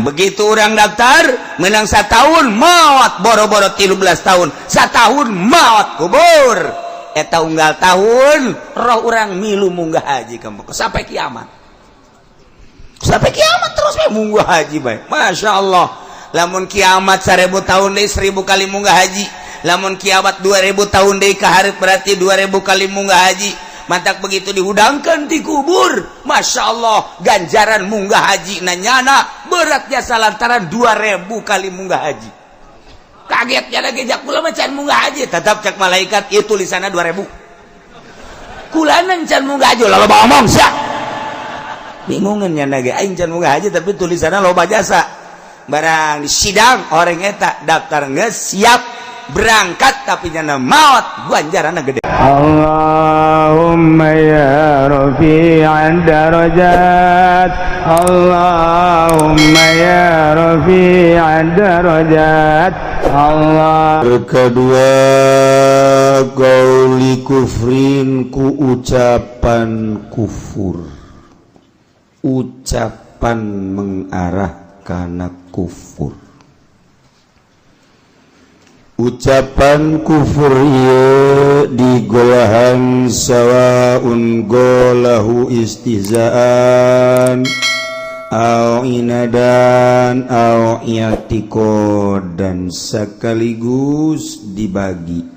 begitu orang daftar menang 1 tahun maut boro-boro 13 tahun 1 tahun maut kubur eta unggal tahun roh orang milu munggah haji kamu sampai kiamat terus munggah haji baik Masya Allah lamun kiamat 1000 tahun deh 1000 kali munggah haji lamun kiamat 2000 tahun deh kaharep berarti 2000 kali munggah haji mantak begitu dihudangkan di kubur Masya Allah ganjaran munggah haji nanyana beratnya salantaran 2000 kali munggah haji kagetnya lagi jak kula macan munggah haji tetap cek malaikat itu tulisannya 2000 kulanan can munggah haji lalu ngomong sya bingungannya lagi aing can munggah haji tapi tulisannya loba jasa barang di sidang orang eta daftar siap berangkat tapi nyana maut ganjaranna gede Allahumma ya rafi'ad darajat Allahumma ya rafi'ad darajat Allah kedua gauli kufrin ku ucapan kufur ucapan mengarah kana kufur ucapan kufur ieu digolahan sawaun golahu istihzaan au inadan au i'tiqadan sekaligus dibagi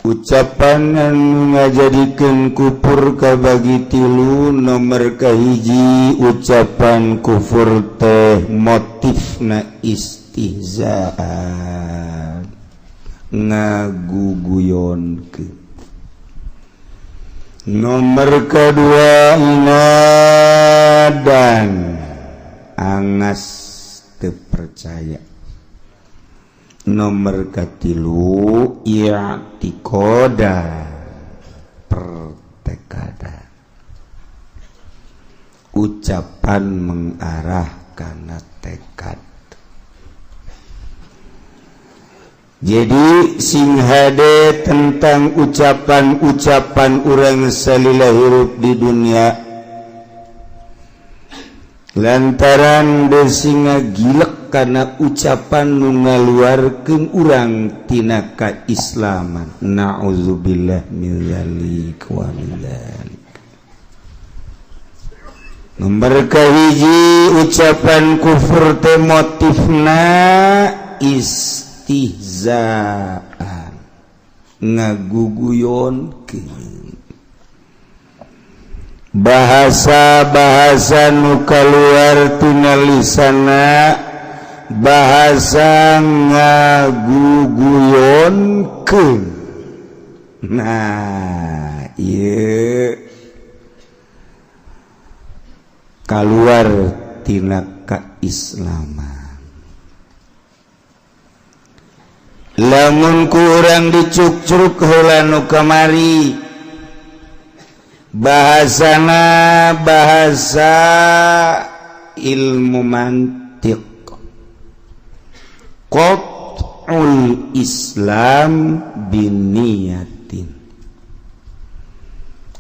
ucapan anu ngajadikeun kufur kabagi tilu nomor kahiji ucapan kufur teh motifna istihzaan ngaguguyonkeun nomor kedua inadan angas teu percaya nomor katilu i'tiqada pertekadan ucapan mengarah kana tekad jadi sing hade tentang ucapan-ucapan urang salila hirup di dunia lantaran desinga gilek karena ucapan nu ngaluarkeun urang tina kaislaman naudzubillah min dzalik wa min dzalik nomor kahiji ucapan kufur teh motifna istihzaan ngaguguyonkeun bahasa-bahasa nu kaluar tina lisanna bahasa ngaguguyonkeun nah ieu kaluar tina kaislaman lamun ku urang dicuk-cuk heula nu kamari bahasana bahasa ilmu mantiq qat'ul islam biniyatin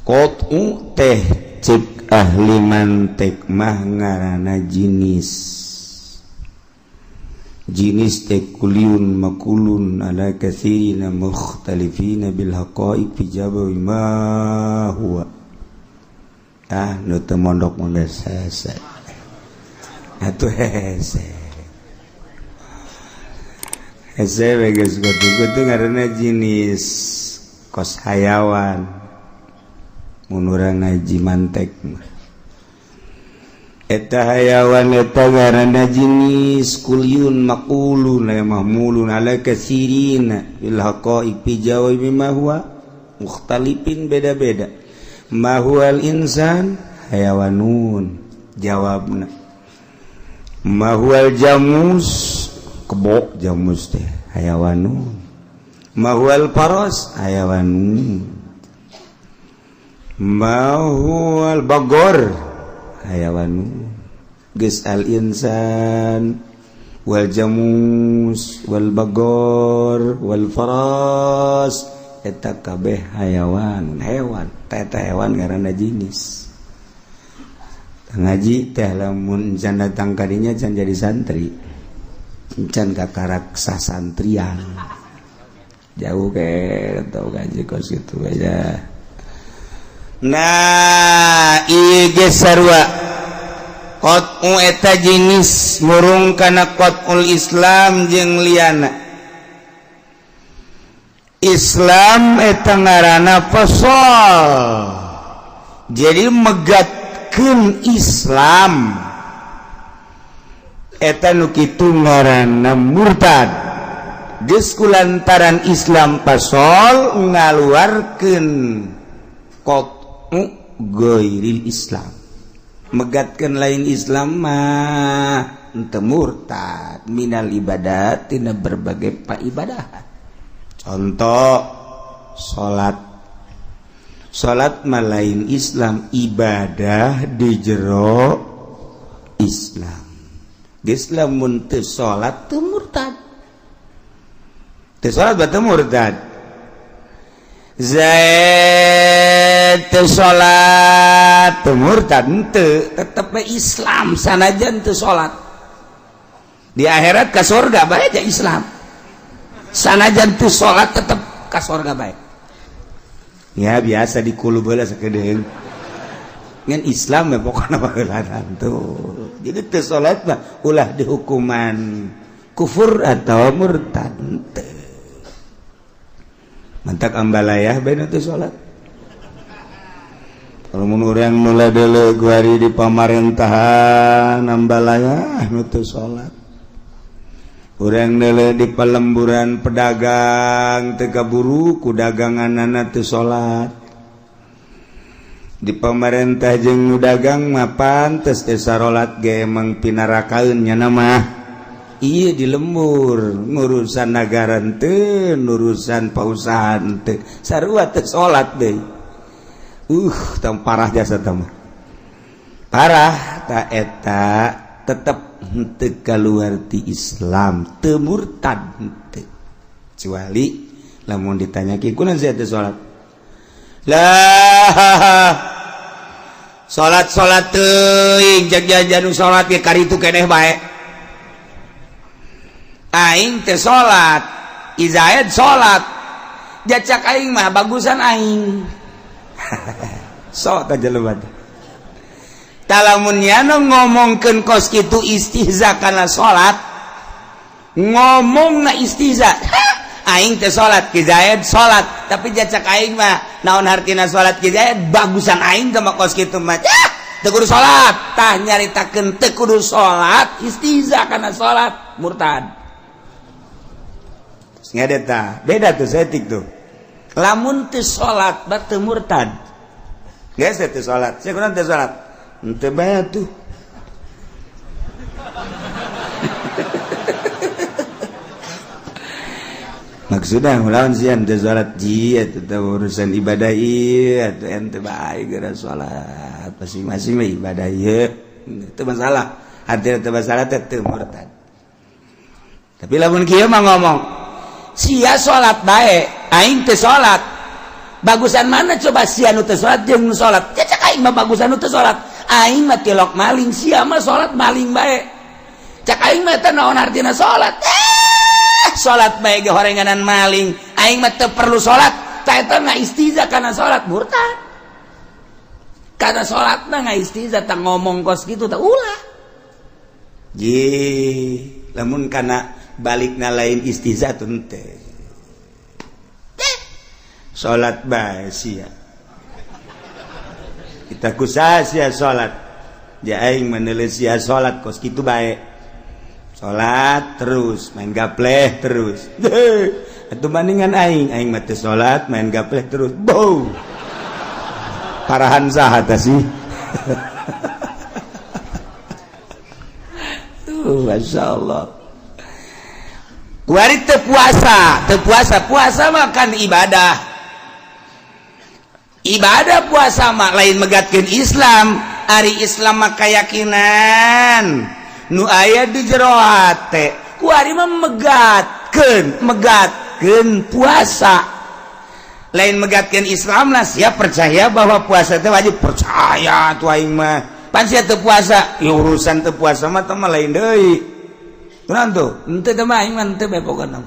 qat'u teh cek ahli mantiq mah ngaranna jinis teh kuliun makulun ala katsirina mukhtalifina bil haqa'iq fi jawabi ma huwa nu teu mondok mah hese atuh hese geus kudu ngaranna jinis kos hayawan mun urang ngaji mantek mah eta hayawan eta ngaranna jinis kuliun maqulun la mahmulun ala katsirina bil haqa'iq fi jawabi ma huwa mukhtalifin beda-beda ma huwal insan hayawanun jawabna ma huwal jamus kebo jamus teh hayawanun ma huwal faras hayawanun ma huwal bagor hayawanun geus al insan wal jamus wal bagor wal faras eta kabeh hayawan hewan eta hewan ngaranna jinis ngaji teh lamun can datang kadinya can jadi santri can kakaraksa santrian jauh ke tau ngaji kos itu aja. Nah ieu ge sarua qat'u eta jenis murung kana qat'ul Islam jeung liana. Islam eta ngaranna fasal, jadi megatkeun Islam eta nu kitu ngaranna murtad. Geus kulantaran Islam fasal ngaluarkeun qat'u ghairil Islam, megatkeun lain Islam mah henteu murtad minal ibadat tina berbagai paibadahan. Contoh salat mah lain Islam, ibadah di jero Islam. Geus lamun teu salat teu murtad, teu salat teu murtad. Zaid teu salat teu murtad henteu, tetep Islam sanajan teu salat. Di akhirat ka surga bae aja Islam, sanajan tu sholat tetap ka surga baik. Ya biasa di kulu baheula sakedeung ngan Islam ya pokona baheulanan tuh. Jadi tu sholat mah ulah dihukuman kufur atau murtad teu. Mantak ambalayah bae nu teu sholat. Kalau mun urang nu ladeuleug guari di pamarentahan ambalayah nu teu sholat. Urang nele di pelemburan pedagang teu kaburu ku daganganna teu salat. Di pemerintah jeung nu dagang mah pantes teu salat ge emang pinarakaeun nya mah. Ieu di lembur ngurusan nagara teu, urusan pausahaan teu. Sarua teu salat deui. Tong parah jasa tah mah. Parah ta eta tetep henteu kaluar ti Islam, teu murtad henteu. Kecuali lamun ditanyaki kunaon sia teu salat. Lah salat teuing jak jajan salat ge karitu keneh bae. Aing teu salat, Izaid salat. Jacak aing mah bagusan aing. Sok ta jelema teh. Talamun yana ngomongkeun kos kitu istihza kana salat, ngomongna istihza. Aing teh salat, Ki Zaid salat, tapi jacak aing mah naon hartina salat Ki Zaid bagusan aing teh mah kos kitu mah. Teu kudu salat, tah nyaritakeun teu kudu salat, istihza kana salat, murtad. Ngadet tah, beda tuh setik tuh. Lamun teu salat bae teu murtad. Geus teu salat, saya kunaon teu salat? Ente bae tuh. Maksudnya lawan sian teu salat ji atau urusan ibadah ieu atuh ente bae gara salat masing-masing mah ibadah ieu teu masalah. Artinya teu masalah teu murtad. Tapi lamun kieu mah ngomong sia salat bae aing teu salat. Bagusan mana coba sia nu teu salat jeung nu salat? Cacak aing mah bagusan nu teu salat. Aing mah tilok maling, sia mah salat maling bae. Cak aing mah teh naon artina salat? Salat bae ge horenganan maling. Aing mah teu perlu salat, tah eta ngaistiza kana salat murtad. Kana salat mah ngaistiza tah ngomong kos kitu tah ulah. Ji, lamun kana balikna lain istiza teu teh. Salat bae sia. Kita kusaha sia salat. Ja aing meneuleuh sia salat kos kitu bae. Salat terus, main gapleh terus. Atuh bandingan aing mah teu salat, main gapleh terus. Bow. Parahan saha tah sih? Masyaallah. Kuari teu puasa mah kan ibadah. Ibadah puasa mah lain megatkeun Islam. Ari Islam mah kayakinan nu aya di jero hate. Ku ari mah megatkeun puasa. Lain megatkeun Islam lah siap percaya bahwa puasa teh wajib, percaya tuh aing mah. Pansia teu puasa, ya urusan teu puasa mah teh lain deui. Kunaon tuh? Henteu teh mah aing mah teu bae pokona.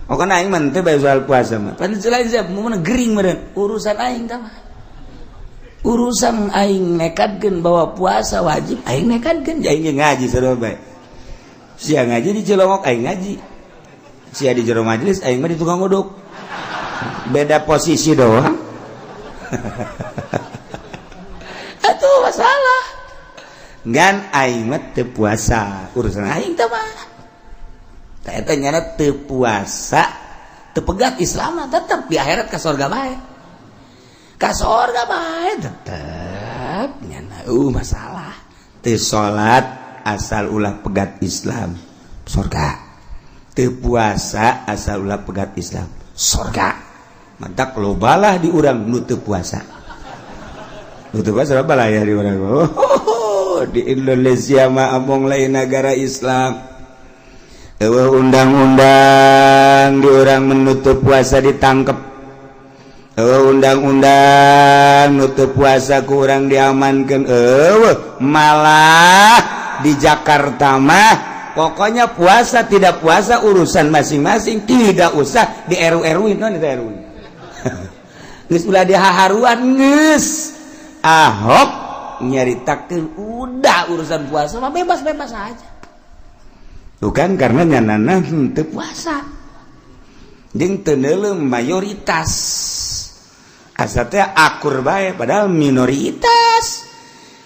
Pokona aing mah teu bae soal puasa mah. Pansia lain siap mun gering meureun urusan aing teh mah. Urusan aing nekatkeun bahwa puasa wajib, aing nekatkeun aing ngaji sarua bae. Sia ngaji di Cilongok aing ngaji. Sia di jero majelis aing mah di tukang uduk. Beda posisi doang. Atuh masalah. Ngan aing mah teu puasa, urusan aing teh mah. Tah eta nyana teu puasa, teu pegat Islam mah tetep di akhirat ka surga bae. Ka surga bae tetep nyana masalah. Teu salat asal ulah pegat Islam, surga. Teu puasa asal ulah pegat Islam, surga. Mantak lobalah di urang nu teu puasa. Nu teu puasa loba ya di urang. Di Indonesia mah among lain negara Islam. Eueuh undang-undang di urang menutup puasa ditangkep. Eueuh undang-undang nutup puasa ku urang diamankeun. Eueuh malah di Jakarta mah pokoknya puasa tidak puasa urusan masing-masing, tidak usah di RU-RU non itu RU. Geus ulah dihaharuan geus. Ahok nyaritakeun udah urusan puasa mah bebas-bebas aja. Bukan karena nyanana teu puasa. Jeung teu neuleuh mayoritas. Asa teh akur bae padahal minoritas.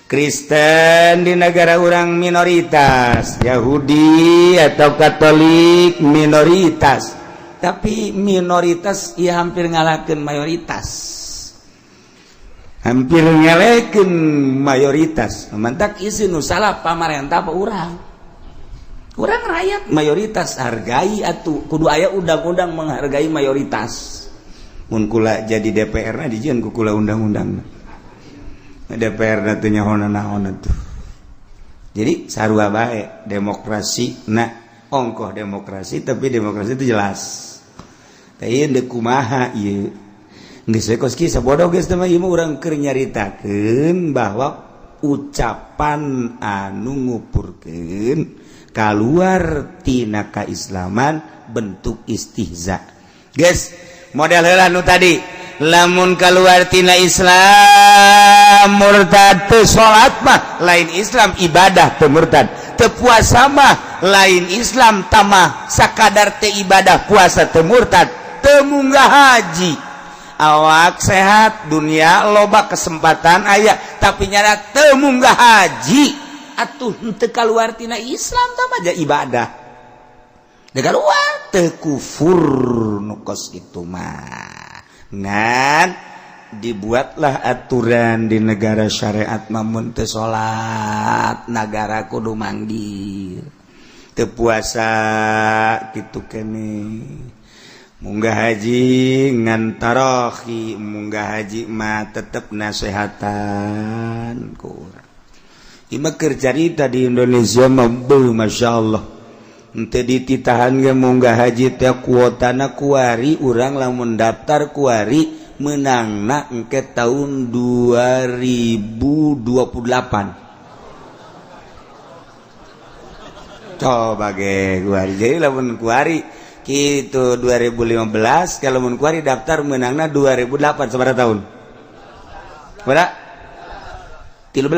Kristen di negara urang minoritas, Yahudi atau Katolik minoritas. Tapi minoritas ia hampir ngalahkeun mayoritas. Hampir ngelekeun mayoritas. Mantak isi nu salah pamarentah apa urang. Urang rakyat mayoritas hargai atuh kudu aya undang-undang menghargai mayoritas. Mun kula jadi DPR na dijieun ku kula undang-undang. DPR na teu nyaho naon atuh. Jadi sarua bae demokrasi na ongkoh demokrasi tapi demokrasi itu jelas. Teu deuk kumaha ieu. Geus koski sabodoh geus teh mah ieu mah urang keur nyaritakeun bahwa ucapan anu ngupurkeun kaluar tina kaislaman bentuk istihza. Geus model heula nu tadi lamun kaluar tina Islam murtad teu salat mah lain Islam ibadah teu murtad, teu puasa mah lain Islam tamah sakadar teu ibadah puasa teu murtad, teu munggah haji. Awak sehat dunia loba kesempatan aya tapi nyana teu munggah haji atuh henteu kaluar tina Islam tah mah ibadah. Da kaluar teu kufur nu kos kitu mah. Ngan dibuatlah aturan di negara syariat mamun teu salat negara kudu manggil. Teu puasa kitu keneh. Munggah haji ngan tarohi, munggah haji mah tetep nasehatan kurang. Ima keur carita di Indonesia mah Masya Allah. Henteu dititahan ge munggah haji teh kuotana kuari urang lamun daftar kuari menangna engke tahun 2028. Coba ge kuari. Jadi lamun kuari itu 2015 kalau mun kuari daftar menangna 2008 sabaraha tahun? Berapa? 13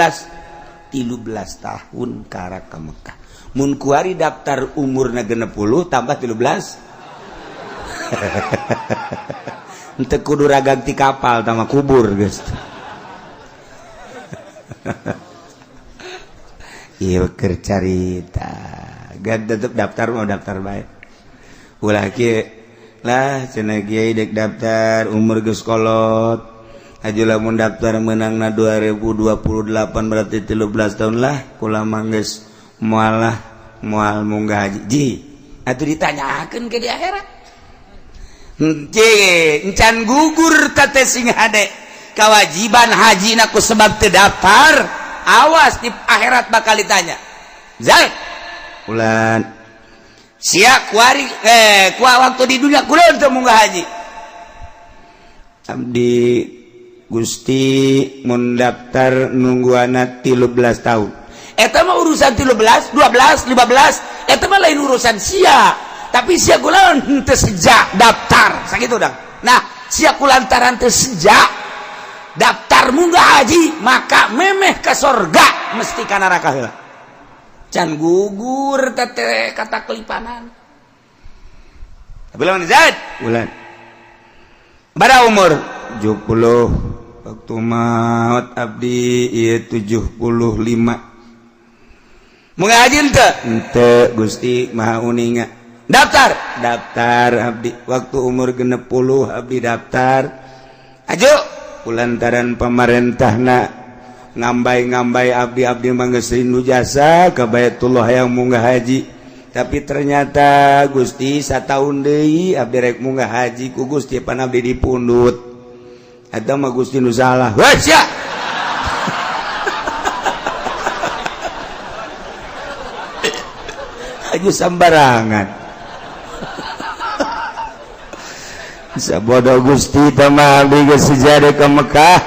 tahun kara ka Mekah. Mun kuari daftar umurna 60 tambah 13. Henteu kudu ragag ti kapal tama kubur geus. Ieu keur carita. Gad tetep daftar mau daftar bae. Ulah kieu lah cenah kiai dek daftar umur geus kolot aju lamun daftar menangna 2028 berarti 13 tahun lah kula mah geus moal munggah haji ji atuh ditanyakeun ke di akhirat encan gugur teh sing hade kewajiban hajina ku sebab teu daftar awas di akhirat bakal ditanya zal ulan sia kuari waktu di dunia kulo teu munggah haji. Abdi Gusti mendaftar nungguana 13 tahun eta mah urusan 13, 12, 15 eta mah lain urusan sia tapi sia kunaon teu sejak daftar sakitu dang. Nah sia kulantaran teu sejak daftar munggah haji maka memeh ka sorga mesti ka neraka heula can gugur teh kata kelipanan. Bila Zaid bulan bara umur 70 waktu maut abdi ieu 75 munggah haji henteu Gusti Maha Uninga daftar abdi waktu umur 60 abdi daftar ajo kulantaran pamarentahna ngambai abdi mah geus rindu jasa ka Baitullah yang munggah haji tapi ternyata Gusti satahun deui abdi rek munggah haji ku Gusti pan abdi dipundut eta mah Gusti nu salah wah sia aju sambarangan sabodo Gusti tama abdi geus sejade ke Mekah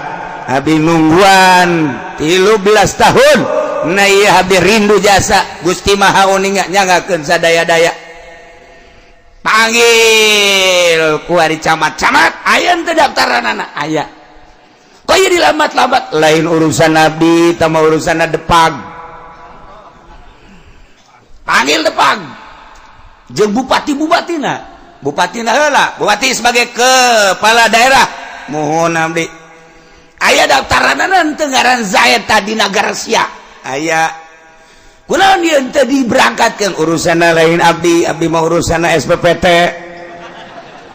abdi nungguan 13 tahun na ieu abdi rindu jasa Gusti Maha Uninga nyangakeun sadaya-daya panggil ku ari camat-camat aya teu daftaranana aya kok ieu dilambat-lambat lain urusan abdi tama urusanna depag panggil depag jeung bupati-bupatina heula bupati sebagai kepala daerah mohon abdi aya daftaranana teu ngaran Zaid tadi nagara sia aya kunaon ieu teu diberangkatkeun urusanna lain abdi mah urusanna SPPT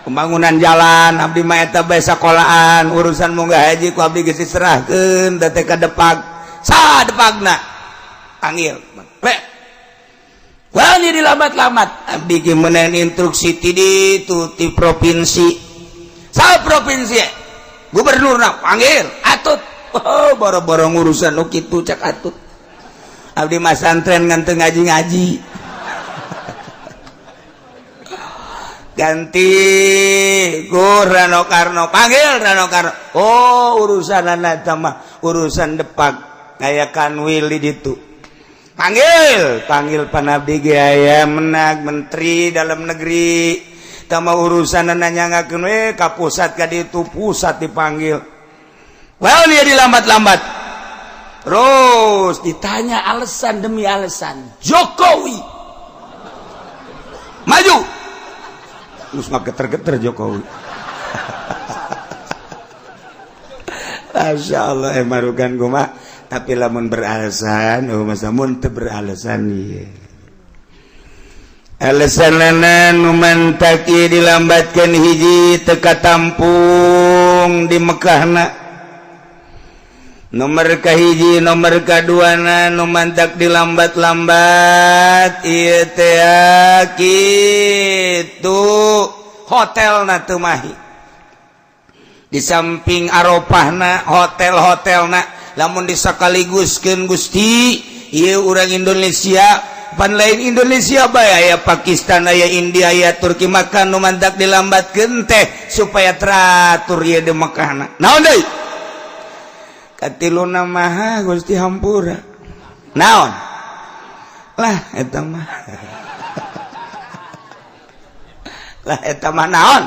pembangunan jalan abdi mah eta bae sakolahan urusan munggah haji ku abdi geus diserahkeun da teh ka depag saha depagna panggil wah ini dilambat-lambat abdi ge meunang instruksi ti ditu ti provinsi saha provinsi gubernurna panggil atut oh boro-boro ngurusan nu kitu cak atut abdi mah santren ngan teu ngaji-ngaji ganti Gur Rano Karno panggil Rano Karno oh urusanana eta mah urusan depag aya kanwil di ditu panggil pan abdi ge aya menag menteri dalam negeri tama urusanana nyangakeun we ka pusat ka ditu pusat dipanggil well dia dilambat-lambat terus ditanya alasan demi alasan Jokowi maju terus mah geter-geter Jokowi Masya Allah marukan gua tapi lamun beralasan masa mun teu beralasan ieu alasanna nu mantak ieu dilambatkeun hiji teu katampung di Mekahna nomor kahiji nomor kaduana nu mantak dilambat-lambat ieu teh kitu hotelna teu mahi di samping Arafahna hotel-hotelna lamun disakaliguskeun Gusti ieu urang Indonesia pan lain Indonesia bae aya Pakistan aya India aya Turki maka nu mantak dilambatkeun teh supaya teratur ieu di Mekahna naon deui katiluna mah Gusti hampura naon lah eta mah naon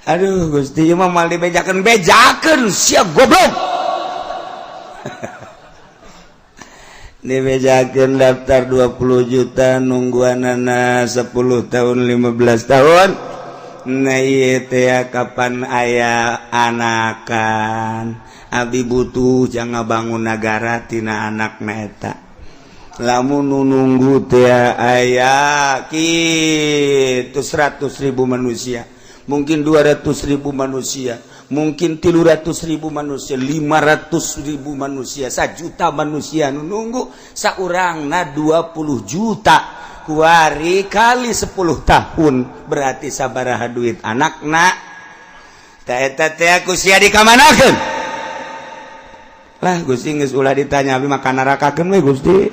aduh Gusti mah mal dibejakeun sia goblok dibejakeun daftar 20 juta nungguanana 10 tahun 15 tahun nah ieu teh kapan aya anakan abdi butuh jangan bangun negara tina anakna eta lamun nunggu teh aya kitu 100.000 manusia mungkin 200.000 manusia mungkin 300.000 manusia 500.000 manusia 1 juta manusia nu nunggu saurangna 20 juta kuari kali 10 tahun berarti sabaraha duit anakna ta eta teh aku sia dikamanakeun lah Gusti geus ulah ditanya abi mah kana nerakakeun we Gusti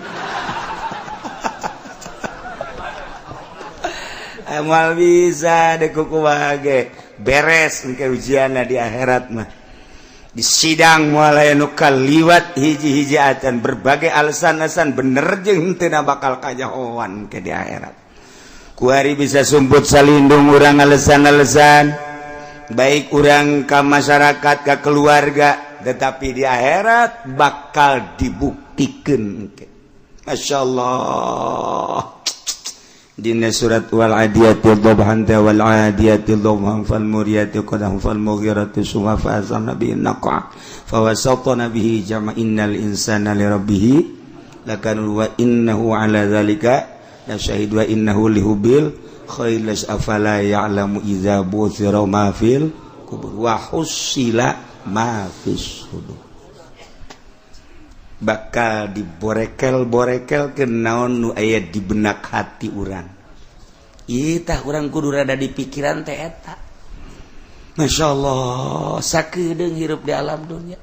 amal bisa dek kuku bage beres engke ujian di akhirat mah di sidang mulai nukal liwat hiji-hiji acan berbagai alasan-alasan bener jeung teu bakal kajahoan ke di akhirat kuari bisa sumput salindung urang alasan-alasan baik urang ka masyarakat ka keluarga tetapi di akhirat bakal dibuktikan masyaallah dina surat wal adiyati dhabhan wal adiyati dhabhan fal muriyati qadhan fal mughirati summa fa azamna bi naqa fa wasatna bihi jama innal insana li rabbih lakanu wa innahu ala zalika la syahid wa innahu lihubil khailas afala ya'lamu idza buthira ma fil kubur wa husila ma fis sudur bakal diborekel-borekel ke naon nu aya di benak hati urang ieu tah urang kudu rada di pikiran teh eta masyaallah sakedeung hirup di alam dunia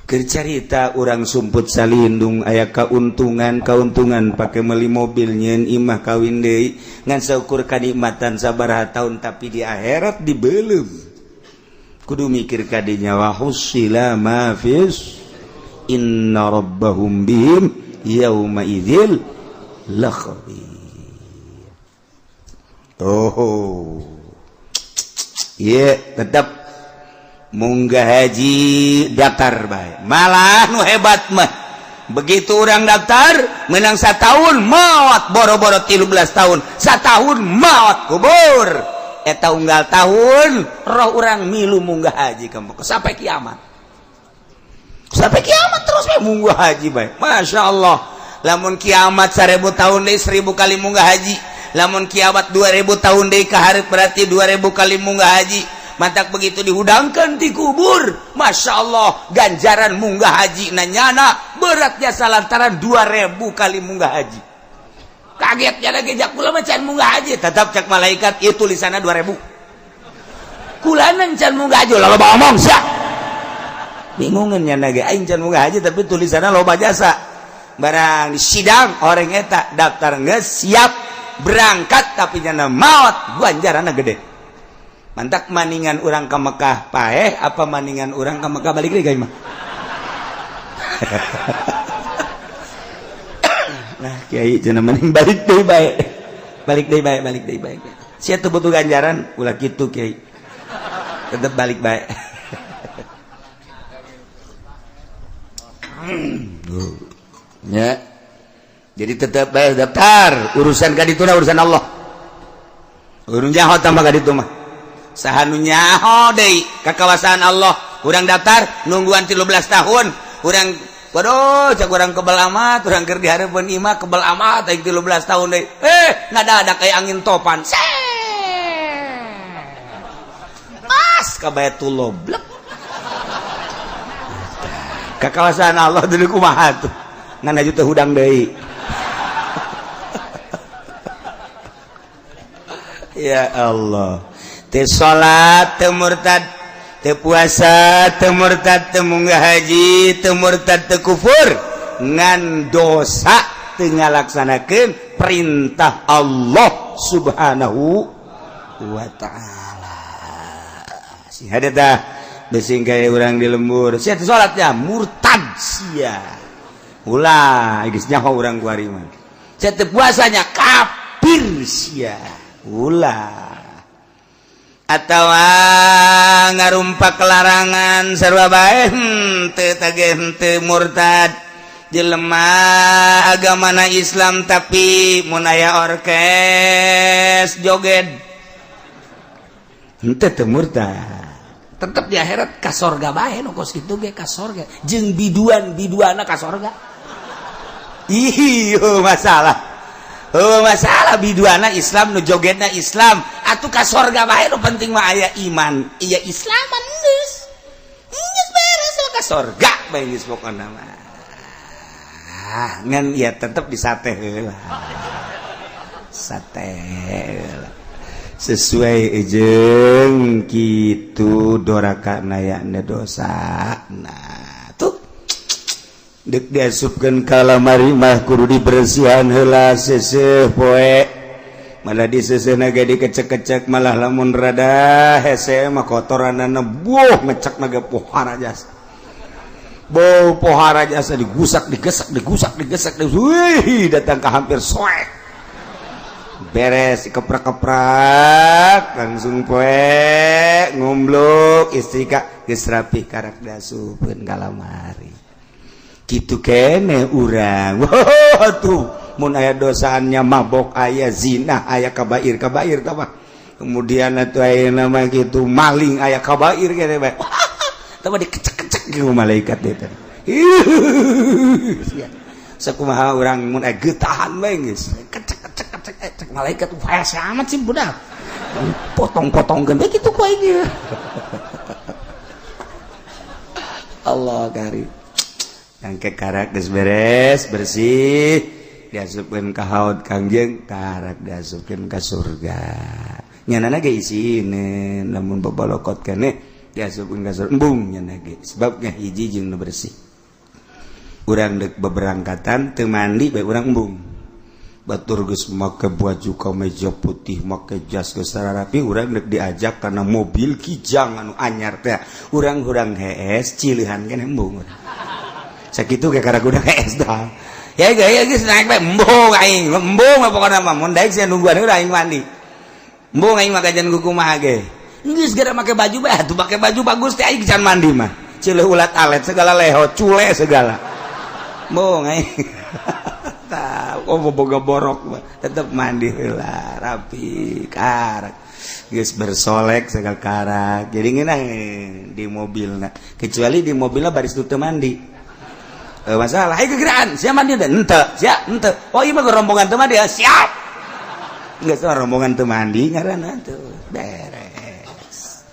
keur carita urang sumput salindung aya kauntungan pake meuli mobil nyeun imah kawin deui ngan saukur kanikmatan sabaraha taun tapi di akhirat dibeulem kudu mikir ka dinya wa husila ma fis inna rabbahum bihim yauma idzil lakhabir tetap munggah haji daftar bae malah nu hebat mah begitu orang daftar menang satahun maot boro-boro 13 tahun satahun maot kubur eta unggal tahun roh urang milu munggah haji kamu sampai kiamat terus munggah haji bae masyaallah lamun kiamat 1000 tahun deui 1000 kali munggah haji lamun kiamat 2000 tahun deui ka hareup berarti 2000 kali munggah haji mantak begitu dihudangkan di kubur masyaallah ganjaran munggah haji nanyana beratnya salantaran 2000 kali munggah haji kagetnya lagi jak kula macan munggah haji tetap cek malaikat ieu tulisanna 2000 kulana can munggah haji loba omong sia bingungan nya nage aing can munggah haji tapi tulisanna loba jasa barang di sidang orang eta daftar geus siap berangkat tapi nyana maot ganjaranna gede mantak maningan urang ka Mekah paeh apa maningan urang ka Mekah balik deui ka imah nah kiai cenah mending balik deui bae balik deui bae sia teu butuh ganjaran ulah kitu kiai tetep balik bae ya jadi tetap bae daftar urusan kadituna urusan Allah urang nyaho tambah kaditu mah saha nu nyaho deui kakawasaan Allah urang daftar nungguan 13 tahun urang waduh cak urang kebal amat urang keur di hareupeun imah kebal amat aing 13 tahun deui ngadadak aya angin topan pas ka Baitullah blek kakawasaan Allah dulu kumaha tuh ngan aju teh hudang deui ya Allah teu salat teu murtad teu puasa teu murtad teu munggah haji teu murtad teu kufur ngan dosa teu ngalaksanakeun perintah Allah subhanahu wa ta'ala si hade tah besing kaya urang di lembur sia teu salatnya murtad sia ulah geus nyaho urang kuari mah sia teu puasanya kafir sia ulah atawa ngarumpak larangan sarua bae teu tageh teu murtad jelema agamana Islam tapi mun aya orkes joget henteu teu murtad tetep di akhirat ka sorga bae nu kos kitu ge ka sorga jeung biduan-biduana ka sorga ieu masalah biduana Islam nu jogetna Islam atuh ka sorga bae nu penting mah aya iman iya Islaman geus beres ka sorga bae geus pokona mah ngan ya tetep disate heula sate heula sesuai jeung kitu dorakana yakna dosa nah tuh dek diasupkeun ka lamari mah kudu dibersihan heula seuseuh poe malah disesenaga dikecek-kecek malah lamun rada hese mah kotoranana buh ngecek naga pohara jasa bau pohara jasa digusak digesek wih datang ke hampir soek beres keprak-keprak langsung poe ngumbluk istri kak geus rapih karak dasupkeun ka lamari kitu kene urang tuh mun aya dosaannya mabok aya zina aya kabair tah mah kemudian atuh aya nama kitu maling aya kabair kene bae tah mah dikecek-kecek ku malaikat teh sakumaha urang mun aya geutahan bae geus cek malaikat fase amat sih budak potong-potong gede gitu kok ini Allah karim yang karak geus beres bersih diasupkeun ka haud Kangjeng karak diasupkeun ka surga nyanana ge isine lamun babalokot keneh diasupkeun ka surga embung nyana ge sebabnya hiji jeung nu bersih urang deuk beberangkatan teu mandi bae urang embung batur geus make baju kemeja putih make jas geus rapi urang deuk diajak kana mobil kijang anu anyar teh urang-urang hees cilihan keneh embung sakitu ge karek udah hees dah ya geus naik bae embung aing embung pokona mah mun daek sia nungguan udah aing mandi embung aing mah kajian kumaha ge geus gara make baju bae atuh make baju bagus teh aing can mandi mah cileuh ulat alet segala leho cule segala embung aing boga borok tetep mandi heula rapi karak geus bersolek segala karak jadi ngeunah di mobilna kecuali di mobilna baris teu mandi masalah ai gegeraan sia mandi teh henteu oh ieu mah rombongan teu mandi siap geus rombongan teu mandi ngaranna teu beres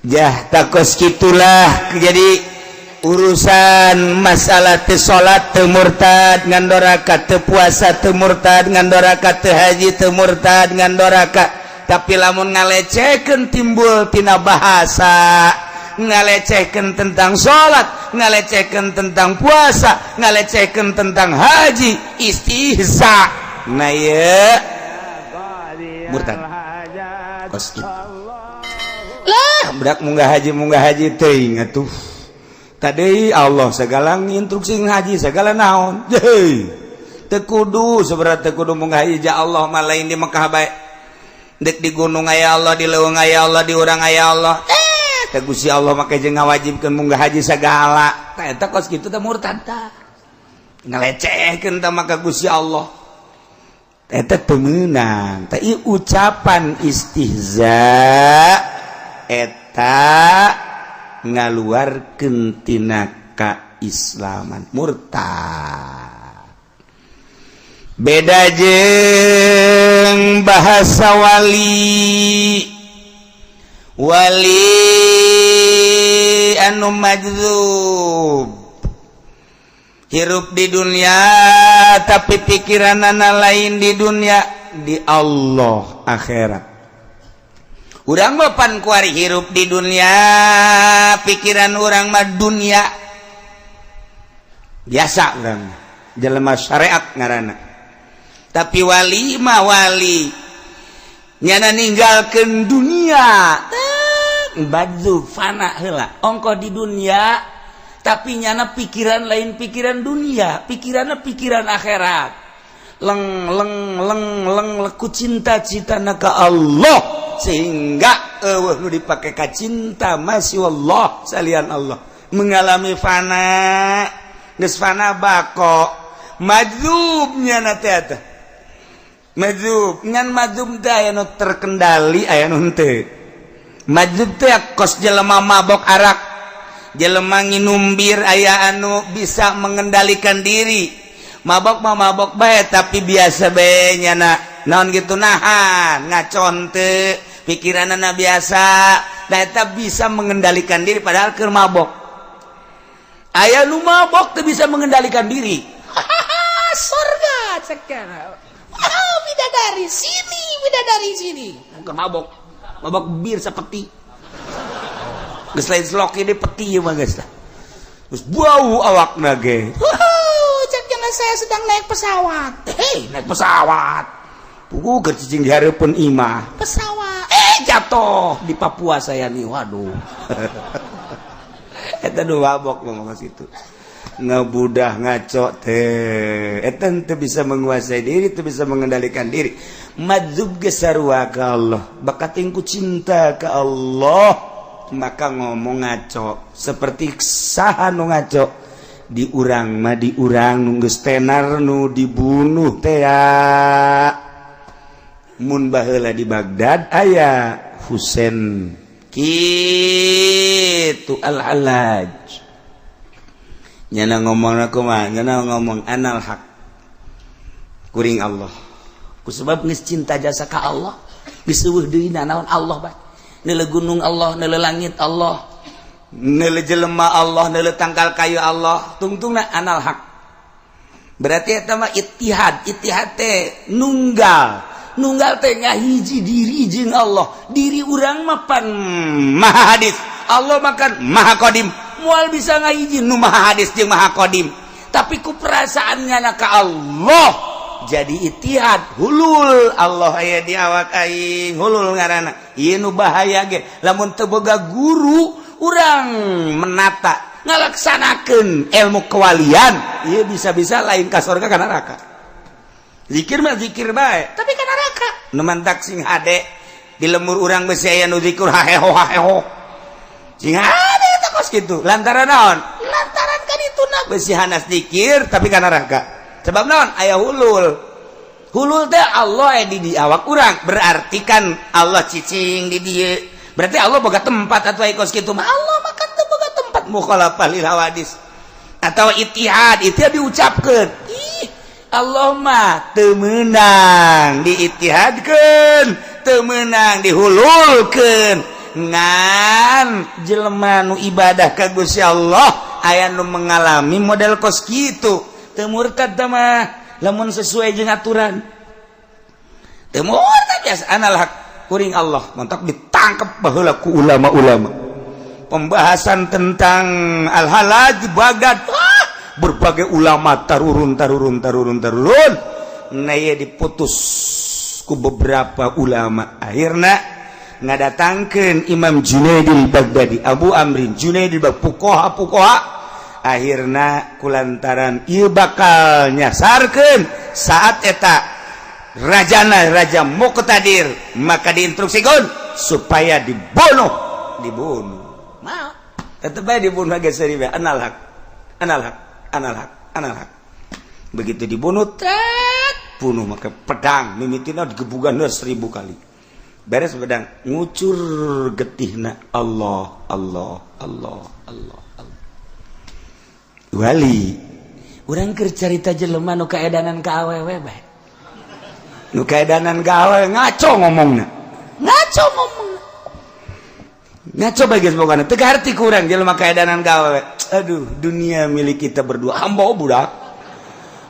jah takos kitulah jadi urusan masalah teu salat teu murtad ngan doraka teu puasa teu murtad ngan doraka teu haji teu murtad ngan doraka tapi lamun ngalecehkeun timbul tina bahasa ngalecehkeun tentang salat ngalecehkeun tentang puasa ngalecehkeun tentang haji istihza nah ye murtad kos lah budak munggah haji teuing atuh tadi Allah segala instruksi ngaji segala naon teu kudu seberat teu kudu munggah haji ja Allah mah lain di Mekah bae dek di gunung aya Allah di leuweung aya Allah di urang aya Allah teh Gusti Allah make jeung ngawajibkeun munggah haji sagala tah eta kos kitu teh murtad tah ngalecehkeun tah maka Gusti Allah eta teu meunang tah ieu ucapan istihza eta ngaluarkeun tina kaislaman murtad beda jeung bahasa wali anu majdzub hirup di dunia tapi pikiranana lain di dunia di Allah akhirat urang mah pan kuari hirup di dunia pikiran urang mah dunia biasa urang jelema syariat ngaranna tapi wali mah wali nyana ninggalkeun dunia baju fana heula ongko di dunia tapi nyana pikiran lain pikiran dunia pikiranna pikiran akhirat leng leku cinta-cintana ka Allah sehingga nu dipake ka cinta masih Allah salian Allah mengalami fana geus fana bako madzubnya na teh eta madzub ngan madzub teh aya nu terkendali aya nu henteu madzub teh kos jelema mabok arak jelema nginum bir aya anu bisa mengendalikan diri mabok mah mabok bae tapi biasa bae nyana naon gitu nahan ngacon teu pikiranna biasa da eta bisa mengendalikan diri padahal keur mabok aya nu mabok teu bisa mengendalikan diri surga cekana bidadari sini keur mabok bir sapeti geus lain sloki de peti mah geus tah geus bau awakna ge cek jangan saya sedang naik pesawat naik pesawat pugu keur cicing di hareupeun imah pesawat jatuh di Papua saya nih, waduh. Eta nu mabok ngomong situ. Ngebudah ngaco teh eta teu bisa menguasai diri, teu bisa mengendalikan diri. Madzub gesarua ka Allah, bakating ku cinta ka Allah, maka ngomong ngaco. Seperti saha nu ngaco? Di urang mah di urang nu geus tenar nu dibunuh teh ya. Mun baheula di Baghdad aya Husain kitu al-Halaj. Nyana ngomong aku mah, nyana ngomong anal haq kuring Allah. Kusebab geus cinta jasa ka Allah, geus eueuh deui naon Allah bae. Neule gunung Allah, neule langit Allah, neule jelema Allah, neule tangkal kayu Allah, tungtungna anal haq. Berarti eta mah ittihad, ittihad teh nunggal. Nunggal teh ngahiji diri jeung Allah. Diri urang mah pan maha hadis, Allah makan maha qadim. Moal bisa ngahiji nu maha hadis jeung maha qadim, tapi ku perasaannya na ka Allah jadi ittihad hulul. Allah aya di awak aing hulul ngaranna. Ieu nu bahaya ge lamun teu boga guru urang menata ngalaksanakeun ilmu kewalian, ieu bisa-bisa lain ka surga ka neraka. Zikir mah zikir bae, tapi ka neraka. Nu mantak sing hade di lemur urang beuh aya nu zikur haheho haheho. Sing hade eta kos kitu. Lantaran naon? Lantaran kan itu na beuh hanas zikir tapi ka neraka. Sebab naon? Aya hulul. Hulul teh Allah aya di awak urang, berarti kan Allah cicing di dieu. Berarti Allah boga tempat atuh aya kos kitu mah. Allah mah kan teu boga tempat mukhalafah lil hawadis. Atau ittihad, itu diucapkeun. Ih, Allah mah teu meunang diittihadkeun, teu meunang dihululkeun. Ngan jelema nu ibadah ka Gusti Allah aya nu mengalami model kos kitu, teu murtad teh mah lamun sesuai jeung aturan. Teu murtad biasa anal haq kuring Allah mantap ditangkap baheula ku ulama-ulama. Pembahasan tentang al-halal di Baghdad, berbagai ulama tarurun nah ya diputus ku beberapa ulama. Akhirna ngadatangkeun Imam Junaidil Baghdadi, Abu Amrin Junaidil pukoha akhirna kulantaran ieu bakal nyasarkeun saat eta rajana Raja Muqtadir, maka diinstruksikeun supaya dibunuh mau tetep bae dibunuh ge seri bae anal hak. Begitu dibunuh, bunuh maka pedang mimitina digebugan 1000 kali. Beres pedang ngucur getihna Allah. Wali urang keur carita jelema nu kaedanan ka awewe bae. Nu kaedanan ka awewe ngaco ngomongna. Ngaco bae pokona teu harti ku urang jelema kaedanan ka awewe. Aduh, dunia milik kita berdua. Hamba budak.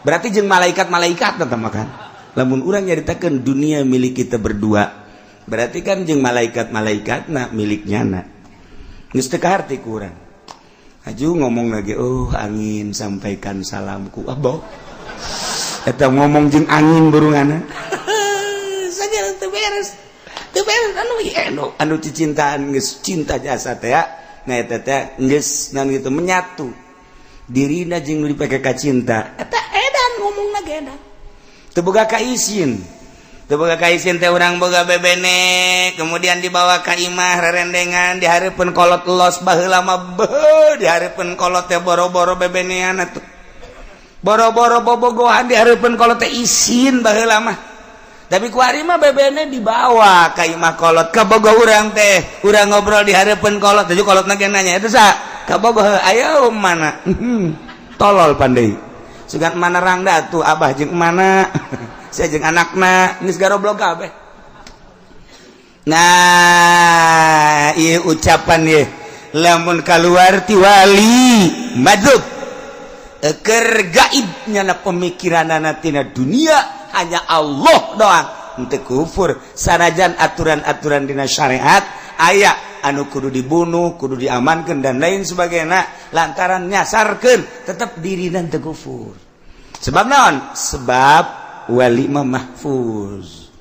Berarti jeung malaikat-malaikat eta mah kan. Lamun urang nyaritakeun dunia milik kita berdua, berarti kan jeung malaikat-malaikatna miliknyana. Geus teu kaharti ku urang. Aju ngomong lagi, oh angin sampaikan salamku. Abah. Eta ngomong jeung angin burungana. Saja teu beres. Teu beres anu cicintaan geus cinta jasa teh ya. Nah eta teh geus naon kitu menyatu dirina jeung nu dipake ka cinta. Eta edan ngomongna ge edan. Teu boga kaisin. Teu boga kaisin teh urang boga bebene, kemudian dibawa ka imah rerendengan di hareupeun kolot los baheula mah beuh di hareupeun kolot teh boro-boro bebenean atuh. Boro-boro bobogohan di hareupeun kolot teh isin baheula mah. Tapi ku ari mah bebene dibawa ka imah kolot ka bogoh urang teh. Urang ngobrol di hareupeun kolot, teh kolotna ge nanya, "Eta sa? Ka bogoh aya mana?" Tolol pandai. Sugan mana rangda tuh abah jeung mana? Saya jeung anakna geus garoblog kabeh. Nah, ieu ucapan ieu lamun kaluar ti wali madzub keur gaib nyana pemikiranana tina dunia hanya Allah doang, henteu kufur. Sanajan aturan-aturan dina syariat aya anu kudu dibunuh, kudu diamankeun dan lain sebagainya, lantaran nyasarkeun tetep dirina teu kufur. Sebab naon? Sebab wali mah mahfuz.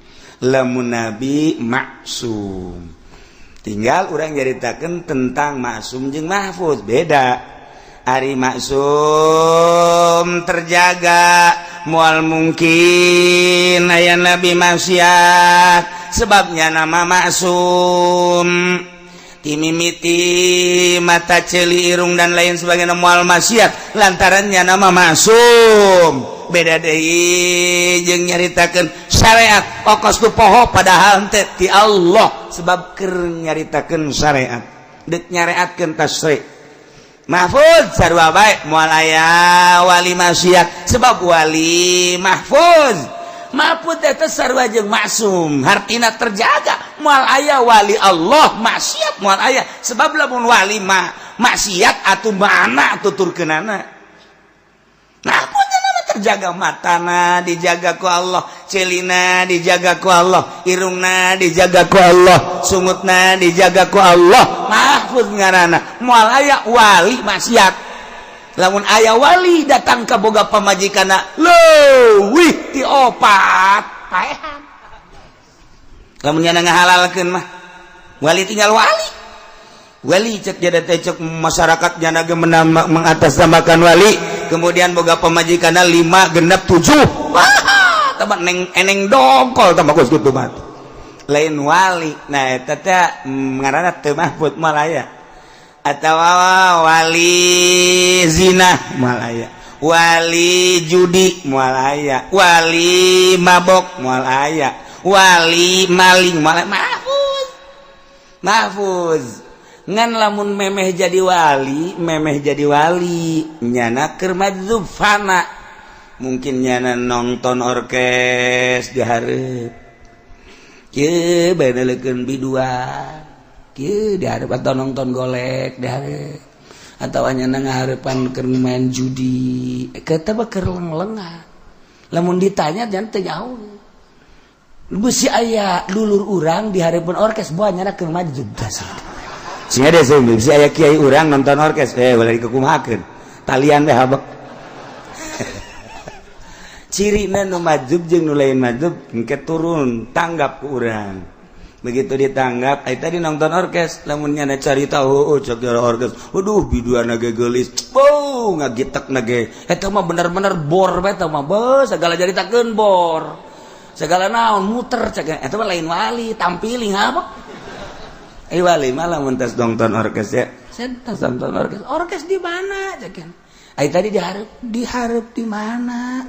lamun nabi maksum. Tinggal urang nyaritakeun tentang maksum jeung mahfuz beda. Ari maksum terjaga moal mungkin aya nabi maksiat sebabnya nama maksum. Timimiti mata celi irung dan lain sebagainya moal maksiat lantarannya nama maksum. Beda deui jeung nyaritakeun syariat okos tu poho padahal teh ti Allah sebab keur nyaritakeun syariat deuk nyareatkeun tasri'. Mahfuz sarua bae moal aya wali maksiat sebab wali mahfuz teh sarua jeung maksum hartina terjaga moal aya wali Allah maksiat moal aya sebab lamun wali maksiat atuh mana tuturkeunana. Nah, terjaga matana dijaga ku Allah, celina dijaga ku Allah, irungna dijaga ku Allah, sungutna dijaga ku Allah. Mahfuz ngaranna moal aya wali maksiat. Lamun aya wali datang ka boga pamajikanna leuwih ti opat paehan. Lamun nya ngahalalkeun mah wali tinggal wali. Wali cek jadi cek masyarakat nya mengatasnamakan wali. Kemudian boga pamajikanna 5 genep 7. Wah, tambah eneng dongkol tambah geus kitu mah. Lain wali. Nah eta teh ngaranna teu mahfuz moal aya. Atawa wali zina moal aya. Wali judi moal aya. Wali mabok moal aya. Wali maling moal aya. Mahfuz. Ngan lamun memeh jadi wali nyana keur madzub fana mungkin nyana nonton orkes di hareup kieu bae-baekeun biduan kieu di hareup atau nonton golek di hareup atawa nyana ngahareupan keur main judi eta mah keur leng-lengan lamun ditanya jan teu nyaho beusi aya lulur urang di hareupeun orkes boa nyana keur madzub dasar. Sehingga dia sumbi, si ayah kiai urang nonton orkes, boleh dikukumakeun talian deh habek. Cirina nu madzub jeung nu lain madzub engke turun tanggap ku urang. Begitu ditanggap, tadi nonton orkes, lamun nya carita cek orkes. Waduh biduana ge geulis. Boh ngagitekna ge. Eta mah bener-bener bor bae eta mah. Segala jaritakeun bor. Segala naon muter cek eta mah lain wali, tampili ngabek. Wali malah mentas nonton orkes ya. Sentas nonton orkes. Orkes di mana cekan? Tadi diharap di mana?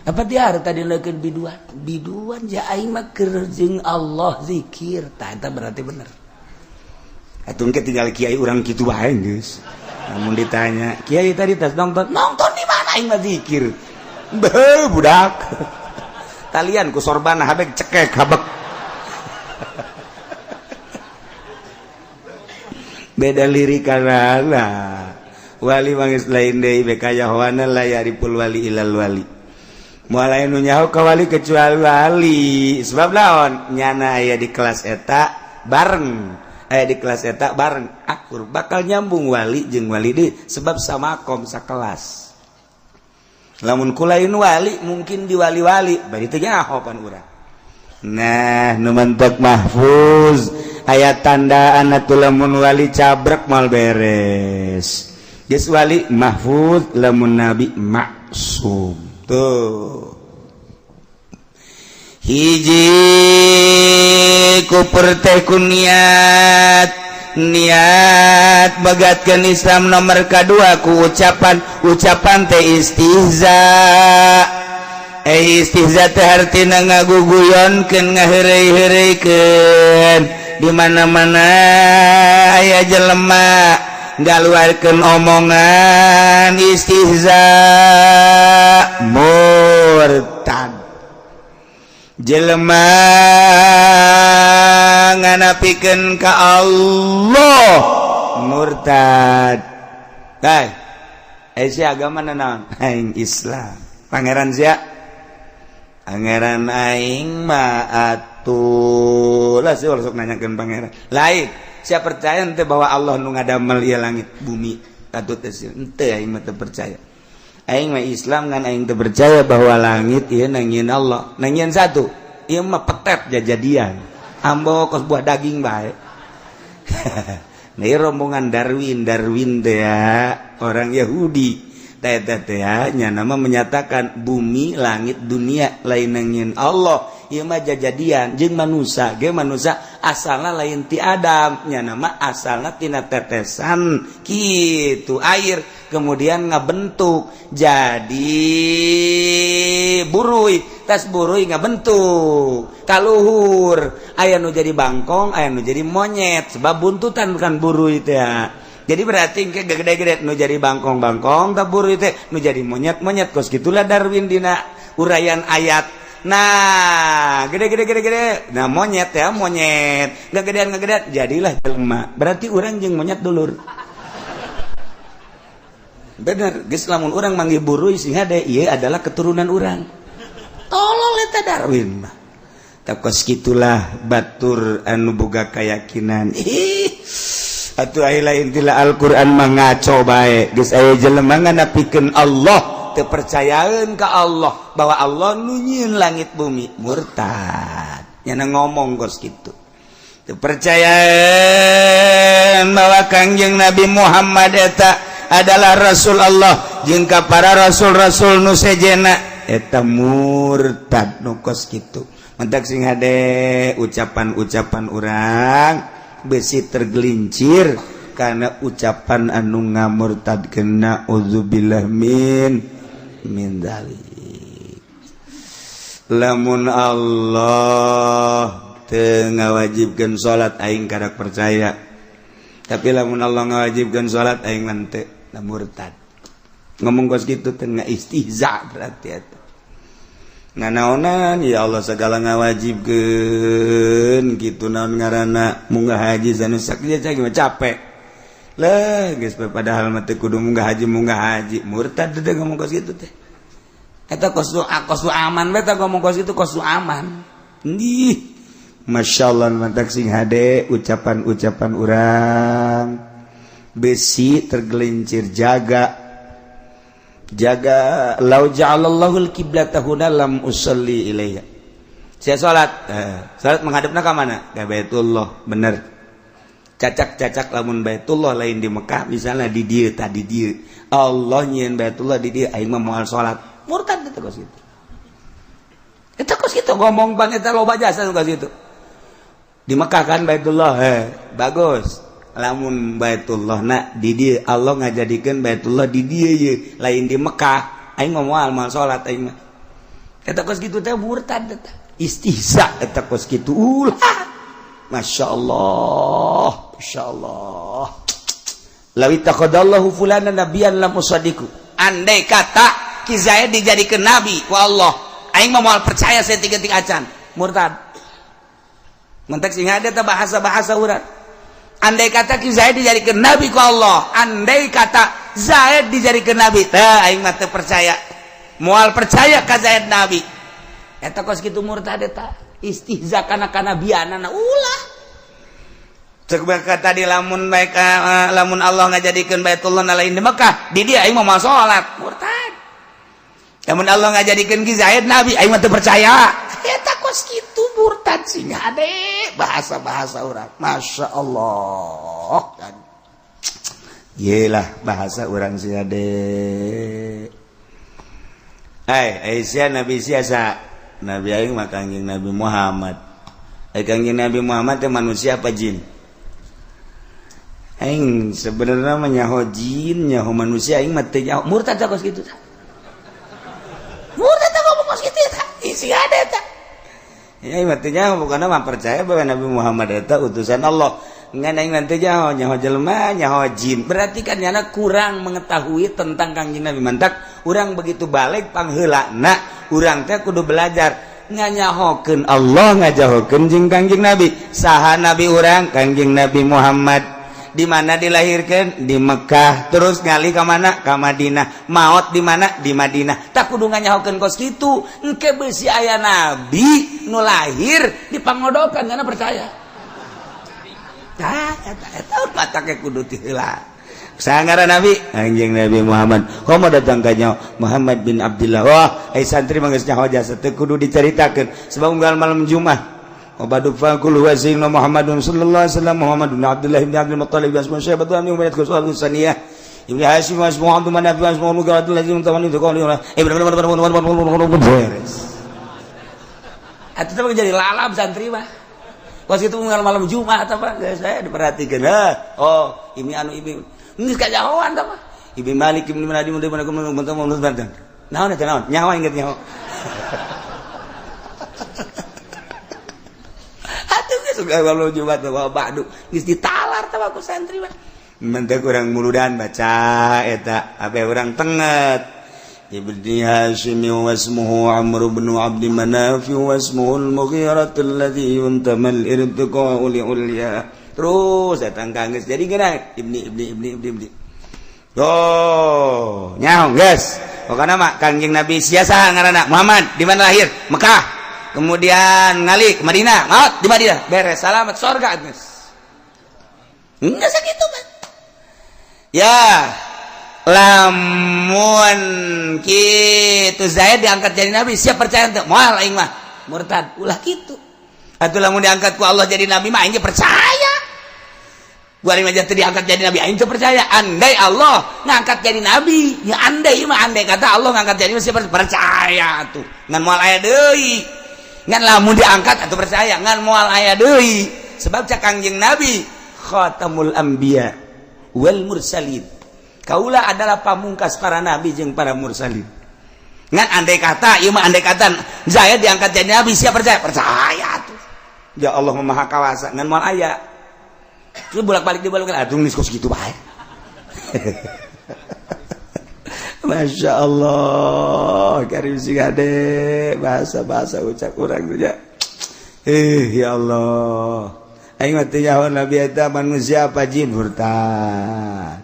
Apa diharap tadi leukeun biduan? Biduan ja aing mah keur jeung Allah zikir. Tah eta berarti bener. Atuh engke tinggal kiai urang kitu wae geus. Namun ditanya, "Kiai tadi tas nonton di mana aing mah zikir?" Beuh budak. Talian ku sorban habek cekek habek. Beda lirikanna wali mangis lain deui bekaya hawana la yaripul wali ilal wali moal aya nu nyaho ka wali kecuali wali sebab naon nyana aya di kelas eta bareng akur bakal nyambung wali jeung wali deui sebab samakom sakelas lamun ku lain wali mungkin di wali-wali bari teu nyaho pan urang. Nah nu mentok mahfuz aya tandaan atuh lamun wali cabrek mal beres geus wali mahfuz lamun nabi maksum tuh hiji kuper teh ku niat bagatkeun Islam nomor kadua ku ucapan teh istihza. Istihza teh artina ngaguguyonkeun ngaheureuy-heureuikeun di mana-mana aya jelema ngaluarkeun omongan istihza murtad. Jelema nganapikeun ka Allah murtad. Si agama naon? Aing Islam. Pangeran sia Pangeran aing mah atuh lah sih sok nanyakeun pangeran. Lain, sia percaya henteu bahwa Allah nu ngadamel ieu langit bumi. Katut teh henteu aing mah teu percaya. Aing mah Islam ngan aing teu percaya bahwa langit ieu nangieun Allah. Nangieun satu, ieu mah petet jajadian ambo kos buah daging bae. Nah, rombongan Darwin teh ya, orang Yahudi teh ya, nya nama menyatakan bumi langit dunia lain nangin Allah ieu mah jajadian jeung manusia ge manusia asalna lain ti Adam, nya nama asalna tina tetesan kitu air kemudian ngabentuk jadi buruy, tas buruy ngabentuk kaluhur aya nu jadi bangkong aya nu jadi monyet sebab buntutan kan buruy teh ya. Jadi berarti ke gede-gede nu jadi bangkong-bangkong tak buruy teh nu jadi monyet-monyet kos gitulah Darwin dina uraian ayat. Nah, gede-gede nah monyet ya monyet gedean jadilah jelema. Berarti urang jeung monyet dulur. Bener, geus lamun urang manggih buruy sing hade ieu adalah keturunan urang. Tolol eta Darwin mah. Tak kos gitulah batur anu boga keyakinan. Atuh aya lain tila Al-Qur'an mah ngaco bae. Geus aya jelema nganapikeun Allah, teu percayaeun ka Allah bahwa Allah nu nyieun langit bumi, murtad. Nyana ngomong kos kitu. Teu percayaeun bahwa Kangjeng Nabi Muhammad eta adalah Rasul Allah jeung ka para rasul-rasul nu sejena eta murtad nu kos kitu. Mentak sing hade ucapan-ucapan urang besi tergelincir karena ucapan anu ngamurtadkeun na'udzubillah min dzalik. Lamun Allah teu ngawajibkeun salat aing kadak percaya. Tapi lamun Allah ngawajibkeun salat aing mah teu murtad. Ngomong kos kitu teh istihza berarti eta. Nganaonan ya Allah segala ngawajibkeun kitu naon ngaranna munggah haji sanu sakja mah capek lah geus padahal mah teu kudu munggah haji murtad teh ngomong kos kitu teh eta kosu aman we teh ngomong kos kitu kosu aman ih masyaallah mantak sing hade ucapan-ucapan urang besi tergelincir jaga lau ja'alallahu al-qiblata huna lam usalli ilaiha. Saya salat menghadapna ka mana? Ka Baitullah, bener. Cacak lamun Baitullah lain di Mekah, misalnya di dieu tadi dieu. Allah nyieun Baitullah di dieu aing mah moal salat. Murtad eta kos kitu. Eta kos kitu ngomong pan eta loba jasa kos kitu. Di Mekah kan Baitullah, bagus. Lamun Baitullah na di dieu Allah ngajadikeun Baitullah di dieu ye lain di Mekah aing mah moal salat aing mah eta kos kitu teh murtad eta istihza eta kos kitu ulah masyaallah lawi taqaddallahu fulanan nabiyyan lam usadiku andai kata Ki Zaid dijadikeun nabi ku Allah aing mah moal percaya saeutik-eutik acan murtad mentek sing ada teh bahasa-bahasa urang. Andai kata Ki Zaid dijadikan nabi ku Allah, andai kata Zaid dijadikan nabi, teh aing mah teu percaya. Moal percaya ka Zaid nabi. Eta kos kitu murtad eta, istihza kana kanabianana ulah. Cek kata di lamun baik lamun Allah ngajadikeun Baitullah lain di Mekah, di dia aing mah salat, murtad. Lamun Allah ngajadikeun Ki Zaid nabi, aing mah teu percaya. Eta kos kitu murtad sing ade bahasa-bahasa urang. Masya Allah kan. Yelah bahasa urang sing ade. Aisyah Nabi siasa Nabi aing mah Kangjeng Nabi Muhammad. Kangjeng Nabi Muhammad teh manusia apa jin? Aing sebenarnya mah nyaho jin, nyaho manusia aing mah teu nyaho. Murtad kos kitu tah. Murtad ngomong kos kitu tah. Isi ade tah. Ya artinya bukan mah percaya bahwa Nabi Muhammad itu utusan Allah. Ngan aing nanti nyaho jelema nyaho jin. Berarti kan nyana kurang mengetahui tentang Kangjeng Nabi. Mantak urang begitu balik pangheulana urang teh kudu belajar nganyahokeun Allah ngajahokeun jeung Kangjeng Nabi. Saha Nabi urang? Kangjeng Nabi Muhammad. Di mana dilahirkan? Di Mekah. Terus ngali ka mana? Ka Madinah. Maot di mana? Di Madinah. Tak kudu nganyahokeun kos kitu. Engke beusi aya nabi nu lahir di pangodokan karena percaya. Tah eta mata ke kudu ti heula. Sangaran Nabi anjing Nabi Muhammad. Komo datang ka nya Muhammad bin Abdullah. Wah, santri mah geus nyaho jasa teu kudu diceritakeun sebab unggal malam Jumat. Wabadu faqul huwa sayyidina Muhammadun sallallahu alaihi wasallam Muhammadun Abdullah bin Abdul Muttalib asma syabatu an yumayat kusul saniyah. Ibnu Hashim asma Muhammad bin Abi asma Mughadul lazim tamani taqali. Atuh teh jadi lalap santri mah. Pas itu unggal malam Jumat apa saya diperhatikan. Oh, ini anu ibu. Geus kajahoan tah mah. Ibnu Malik bin Madi mun mana kumaha mun banten. Naon eta naon? Nyawa inget nyawa. Atuh geus malam Jumat bawa badu geus ditalar tah ku santri mah. Menteu urang muludan baca eta abe urang tenget. Ibni Hashim wa ismuhu Amr bin Abd Manaf wa ismuhu al-Mughirah alladhi yuntamal irtiqa'u li'ulya. Terus datang kangges jadi gini ibni. Oh, nyaho guys. Pokoknya mak kangjeng Nabi siasa ngaranna Muhammad di mana lahir? Mekah. Kemudian ngali ke Madinah. Maut di Madinah. Beres selamat surga guys. Enggak segitu kan. Ya, lamun kitu Zaid diangkat jadi nabi, siap percaya teu? Moal aing mah murtad. Ulah kitu. Atuh lamun diangkat ku Allah jadi nabi mah aing percaya. Gua aja teu diangkat jadi nabi aing teu percaya. Andai Allah ngangkat jadi nabi, ya andai kata Allah ngangkat jadi nabi siapa percaya atuh. Ngan moal aya deui. Ngan lamun diangkat atuh percaya, ngan moal aya deui. Sebab cak kangjeng nabi khatamul anbiya wal mursalin. Kaula adalah pamungkas para nabi jeung para mursalin. Ngan andai kata Zaid diangkat jadi nabi siapa percaya? Percaya tuh. Ya Allah Maha Kawasa ngan moal aya. Terus bolak-balik dibalukan aduh geus kitu bae. Masya Allah karim sing ade bahasa ucap urang tuh ya. Ya Allah. Aing mah teu nyaho nabi eta manusia apa jin murtad.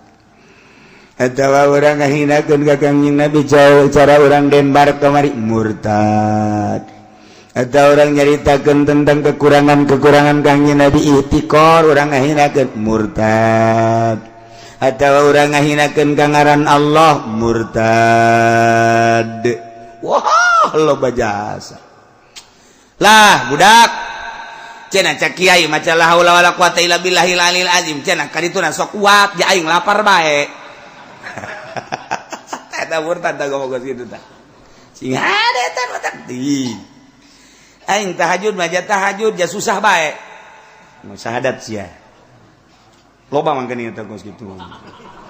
Atawa urang ngahinakeun ka kangjeng Nabi cara urang Denmark kamari murtad. Atau orang nyaritakeun tentang kekurangan kangjeng Nabi ihtikor urang ngahinakeun murtad. Atau orang ngahinakeun ka ngaran Allah murtad. Wah, loba jasa. Lah budak cenah cak kiai maca la haula wala quwata illa billahil alil azim cenah kadituna sok kuat ja aing lapar bae. Eta murtad da ngomong kitu tah. Sing ada eta matak di. Aing tahajud mah ja tahajud ja susah bae. Mau syahadat sia. Loba mangkeun eta kos kitu.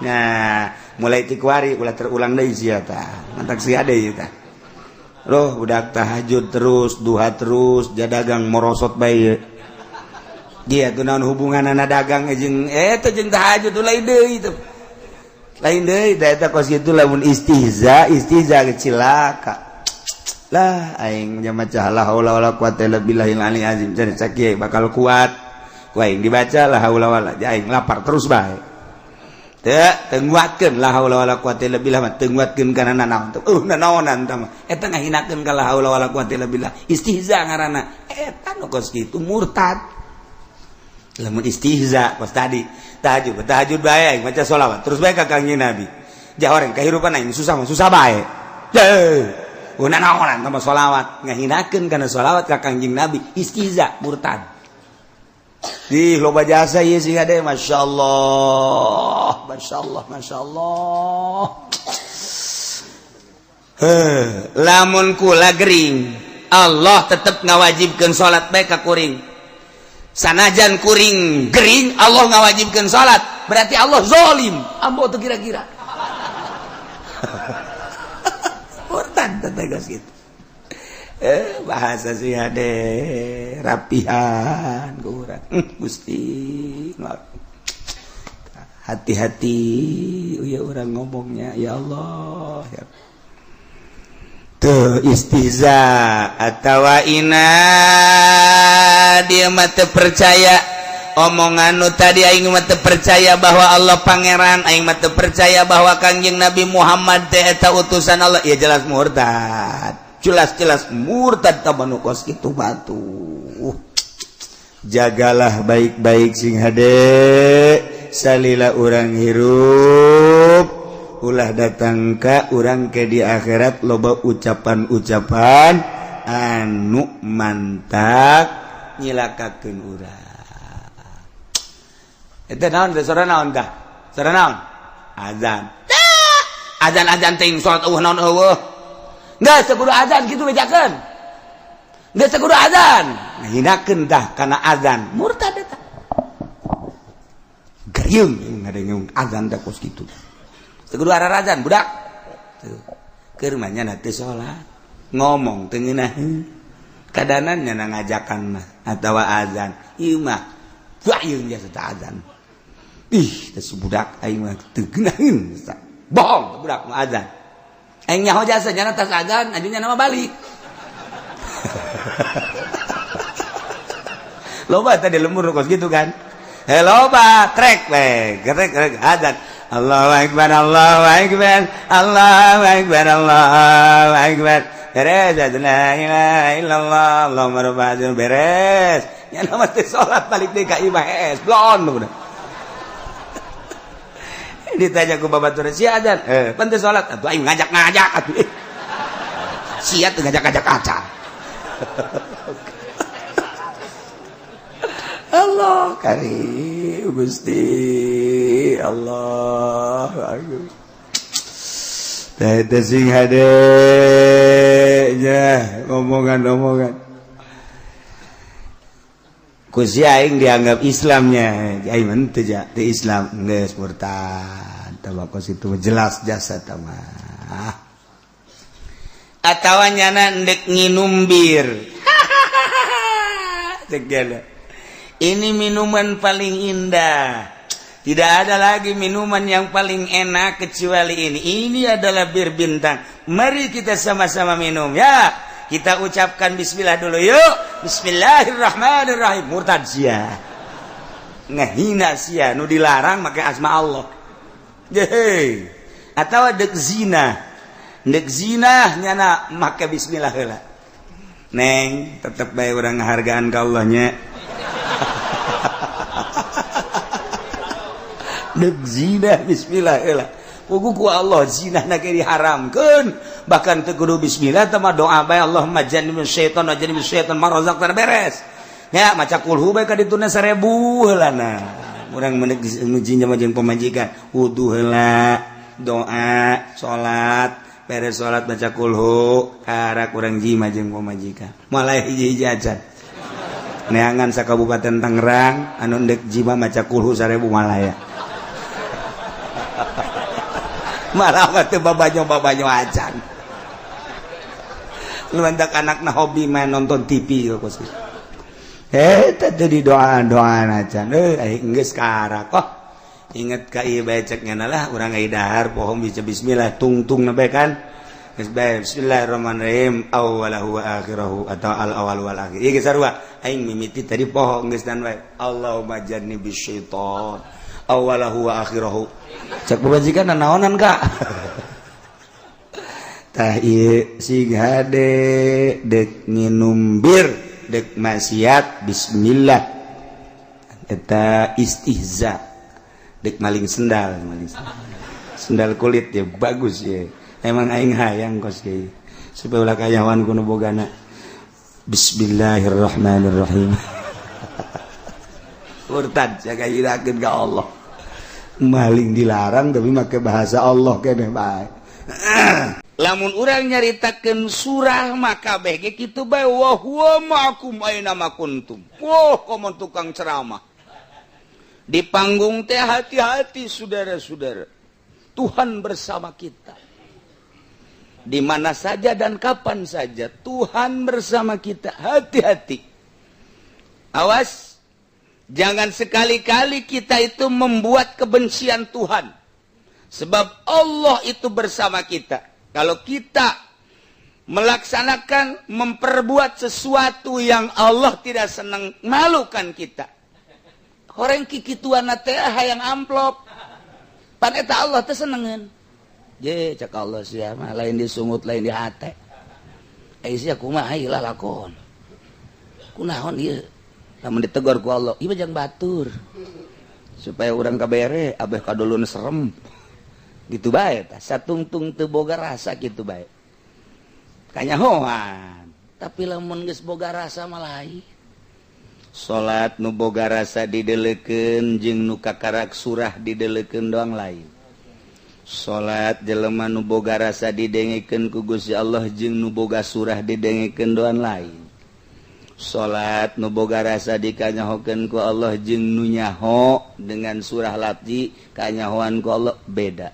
Nah, mulai tikwari ulah terulang deui sia tah. Mantak sia deui tah. Loh budak tahajud terus, duha terus, ja dagang morosot bae. Dia tuh naon hubunganana dagang jeung eta jeung tahajud lain deui teh. Lain deui eta kos kitu lamun istihza kecilaka. Lah aing nya maca la haula wala quwata illa billahil aliyil azim jadi caki bakal kuat ku aing dibaca la haula wala aing lapar terus bae teu nguatkeun la haula wala quwata illa billah mah teu nguatkeun kana naon teh naonan tah mah eta ngahinakeun ka la haula wala quwata illa billah istihza ngaranna eta nu kos kitu murtad lamun istihza pas tadi tahajud bae aing maca sholawat terus bae ka kangjeng Nabi jahoreng kahirupan aing susah bae una naonan tambah sholawat ngahinakeun kana sholawat ka kangjeng Nabi istihza murtad. Ih loba jasa ieu sing ade masyaallah. Lamun kula gering Allah tetep ngawajibkeun salat bae ka kuring. Sanajan kuring gering Allah ngawajibkeun salat berarti Allah zalim. Ambo teu kira-kira. Murtad tegas gitu. Bahasa sih ade rapihan kurang Gusti hati-hati ya orang ngomongnya ya Allah ya. Tuh istihza atawa ina dia mah percaya omongan nu tadi aing mah percaya bahwa Allah pangeran aing mah percaya bahwa kangjeng Nabi Muhammad teh eta utusan Allah ya jelas murtad jelas murtad tabanu kos kitu batu jagalah baik-baik sing hade salila urang hirup ulah datang ka urang ke di akhirat loba ucapan-ucapan anu mantap nyilakakeun urang. Eta naon teh sora naon tah? Sora naon? Azan. Azan teh salat eueuh naon eueuh. Geus sakudu azan kitu bejakeun. Geus sakudu azan. Ngahinakeun tah kana azan. Murtad eta. Garieung ngadengeng azan teh kos kitu. Sakudu ararazan budak. Keur mah nya teh salat. Ngomong teu ngeunaheun. Kadanan nya ngajakan mah atawa azan. Ieu mah bayeung biasa teh azan. Ih, teh budak aing mah teu ngeunaheun. Bohong budak mah azan. Aing nyaho jasa nya tas azan, ajunya nama balik. Loba tadi lembur kos gitu kan. Loba trek we, trek azan. Allahu akbar, Allahu akbar, Allahu akbar, Allahu akbar. Beres, la ilaha illallah, Allahumma rabbana beres. Nya nama teh salat balik deui ka imah blon udah. Ditanya ku babatur si azan, pan teh salat, atuh aing ngajak-ngajak atuh. Sia teu ngajak-ngajak kaca. Allah karim Gusti Allah aku teh sing hade nya omongan ku si aing dianggap Islamnya aing mah teu ja teu Islam geus murtad tabakos itu jelas jasa tamah atawa nyana endek nginum bir segala. Ini minuman paling indah. Tidak ada lagi minuman yang paling enak kecuali ini. Ini adalah bir bintang. Mari kita sama-sama minum ya. Kita ucapkan bismillah dulu yuk. Bismillahirrahmanirrahim. Murtad sia. Ngahina sia nu dilarang make asma Allah. Yeay. Atawa dek zina. Dek zina nyana make bismillah heula. Neng, tetep bae urang ngahargaan ka Allah nya. Dek zina bismillah heula. Ku Allah zina na ge diharamkeun. Bahkan teu kudu bismillah teh mah doa bae Allahumma jannibna syaitan wa jannibna syaitan ma razaqtana beres. Nya maca kulhu bae ka dituna 1000 heulana. Urang meuneuh ngeuji mah jeung pamajikan. Wudu heula, doa, salat, beres salat baca kulhu, karak urang jima jeung pamajikan. Malah hiji-hiji acan. Neangan sakabupaten Tangerang anu endek jima maca kulhu 1000 malaya. Malah mah teu babanyo acan. Lu mendak anakna hobi main nonton TV kok sih. Tadi di doa-doaan acan. Aing geus karak kok. Inget ka ieu bae cek ngana lah urang ai dahar pohon bisa bismillah tungtung na bae kan. Geus bae bismillahirrahmanirrahim awwalahu wa akhirahu atau al awal wal akhir. Ieu geus sarua aing mimiti tadi pohon geus dan bae. Allahumma jannibis syaitan awalahu wa akhirahu. Cek babajikan naonan Kak. Tah ieu sing hade dek nginum bir, dek maksiat bismillah. Eta istihza. Dek maling sendal. Sendal kulit ya bagus ya. Emang aing hayang kos kieu. Supaya ulah kayawan kuno bogana. Bismillahirrahmanirrahim. Murtad jaga irakeun ka Allah. Maling dilarang tapi make bahasa Allah keneh bae. Lamun urang nyaritakeun surah maka kabeh ge kitu bae wa huwa ma'akum aina ma kuntum. Wah, komo tukang ceramah. Di panggung teh hati-hati saudara-saudara. Tuhan bersama kita. Di mana saja dan kapan saja Tuhan bersama kita. Hati-hati. Awas. Jangan sekali-kali kita itu membuat kebencian Tuhan. Sebab Allah itu bersama kita. Kalau kita melaksanakan, memperbuat sesuatu yang Allah tidak senang, malukan kita. Orang kikituan teh hayang amplop. Pan eta Allah teh senengeun. Je cak Allah sia mah lain disungut lain di hate. Sia kumaha ieu lakon. Kunaon ieu? Lamun ditegur ku Allah, ieu jangan batur. supaya orang kabere abeh kadulun serem gitu bae tah satungtung teu boga rasa gitu bae kanyahoan tapi lamun geus boga rasa mah lain salat nu boga rasa didelekeun jeung nu kakarak surah didelekeun doang lain salat jelema nu boga rasa didengekeun ku Gusti Allah jeung nu boga surah didengekeun doang lain salat nu boga rasa dikanyahokeun ku Allah jeung nu nyaho dengan surah lafzi kanyahoan ku Allah beda.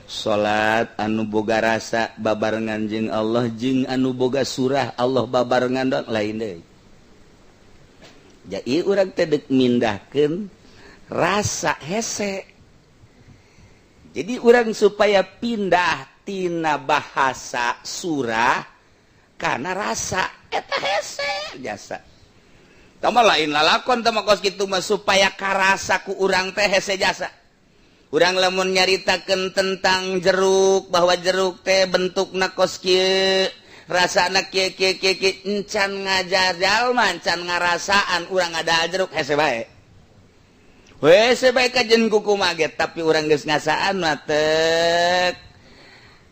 Salat anu boga rasa babarengan jeung Allah jeung anu boga surah Allah babarengan doang lain deui. Jadi urang teh deuk mindahkeun rasa hese. Jadi urang supaya pindah tina bahasa surah kana rasa eta hese jasa. Tama lain lalakon tama kos kitu mah supaya karasa ku urang teh hese jasa. Urang lamun nyaritakeun tentang jeruk bahwa jeruk teh bentukna kos kieu, rasana kieu encan ngajajal mah encan ngarasaan urang ada jeruk hese bae. Hese bae kajen kukumaha ge tapi urang geus ngasaan mah teu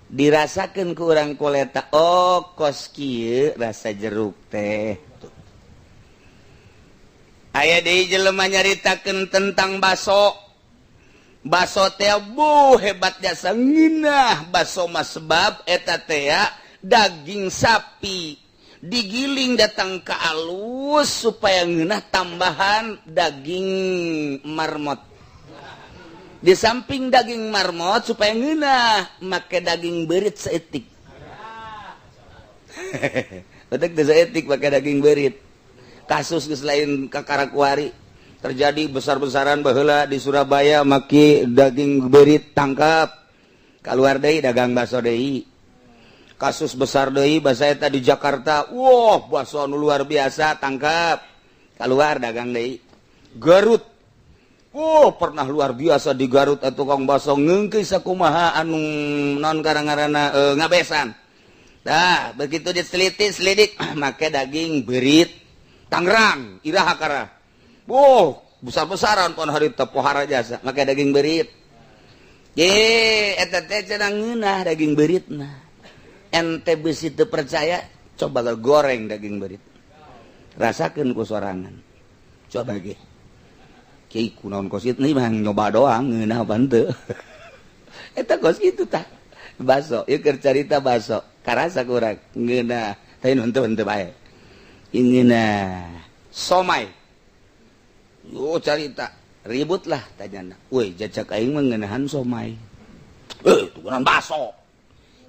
dirasakeun ku urang koleta oh kos kieu rasa jeruk teh aya deui jelema nyaritakeun tentang baso teh hebat jasa ngeunah baso mah sebab eta teh daging sapi digiling datang ka alus supaya ngeunah tambahan daging marmot. Di samping daging marmot supaya ngeunah make daging beurit saeutik. Utek teh saeutik make daging beurit. Kasus geus lain kakarakuari terjadi besar-besaran baheula di Surabaya make daging beurit tangkap. Kaluar deui dagang baso deui. Kasus besar deui basa eta di Jakarta. Wah, baso anu luar biasa tangkap. Kaluar dagang deui. Garut oh pernah luar biasa di Garut tukang baso ngeungkeun sakumaha anu naon karangarana ngabesan. Dah begitu diselidik make daging beurit Tangerang iraha kara. Oh besar-besaran pon hari teu pohara jasa make daging beurit. Ye eta teh cenah ngeunah daging beuritna. Ente beusi teu percaya coba goreng daging beurit. Rasakeun ku sorangan. Coba ge. Kiai kunaon kosit nih mah nyoba doang ngeunah apa henteu. Eta kos kitu tah. Baso, ieu keur carita baso. Karasa kurang ngeunah, tapi henteu bae. Ingeunah somai. Yo carita ribut lah tanyana. Woi jajak aing mah ngeunahan somai. Tukeran baso.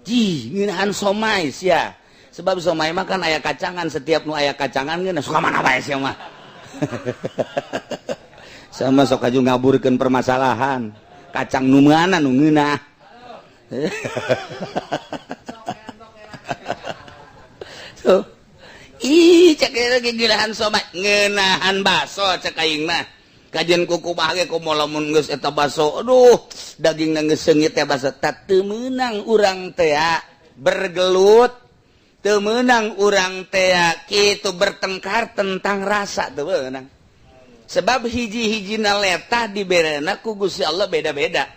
Ji, ngeunahan somai sia. Sebab somai mah kan aya kacangan, setiap nu aya kacangan ngeunah suka mana bae sia mah. Sama sok aju ngaburkeun permasalahan kacang nu mana nu ngeunah so cek lagi ngeunahan somai ngeunahan baso cek aing mah kajen kukumaha ge kumaha lamun geus eta baso aduh dagingna geus seungit teh baso teu meunang urang teh bergelut teu meunang urang teh kitu bertengkar tentang rasa teu meunang. Sebab hiji-hijina letah diberena ku Gusti Allah beda-beda.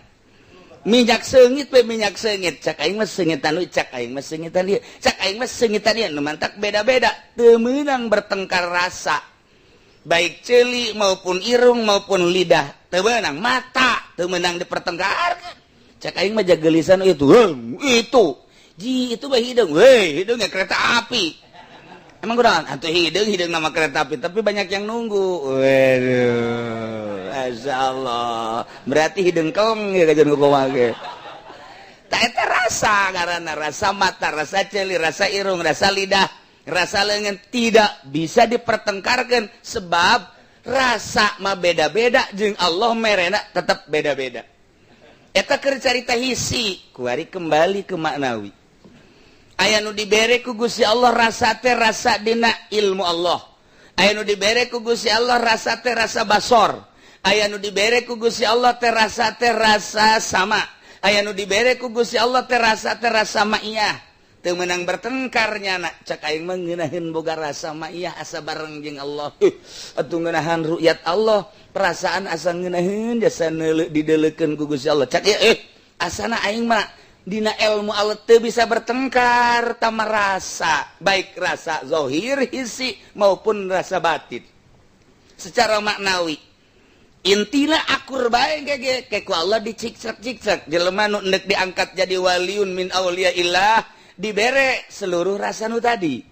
Minyak seungit we minyak seungit, cak aing mah seungitan ieu, cak aing mah seungitan ieu, cak aing mah seungitan ieu, nu mantak beda-beda, teu meunang bertengkar rasa. Baik ceuli maupun irung maupun lidah, teu meunang mata, teu meunang dipertengkarkeun. Cak aing mah jagelisan itu. Ji itu mah hidung, hidungnya kereta api. Emang kurang, atau hidung nama kereta api, tapi banyak yang nunggu. Waduh, Masya Allah. Berarti hidung kong ya kajian kukumaha ge. Tak eta rasa, karena rasa mata, rasa celi, rasa irung, rasa lidah, rasa leungeun tidak bisa dipertengkarkan sebab rasa mah beda-beda jeung Allah merena tetap beda-beda. Eta keur carita hisi, kuari kembali ke maknawi. Aya nu dibere ku Gusti Allah rasa teh rasa dina ilmu Allah. Aya nu dibere ku Gusti Allah rasa teh rasa basor. Aya nu dibere ku Gusti Allah teh rasa sama. Aya nu dibere ku Gusti Allah teh rasa ma'iyah. menang bertengkarnya nak cak aing mengenahin boga rasa mah iya asa bareng jeung Allah atuh ngeunahan ru'yat Allah perasaan asa ngeunaheun jasa neuleuh dideulekeun ku Gusti Allah cak asana aing mah dina ilmu Allah teu bisa bertengkar tama rasa baik rasa zahir hisi maupun rasa batin secara maknawi intina akur bae ge ku Allah dicicak-cicak jelema nu endek diangkat jadi waliun min auliyaillah dibere seluruh rasa nu tadi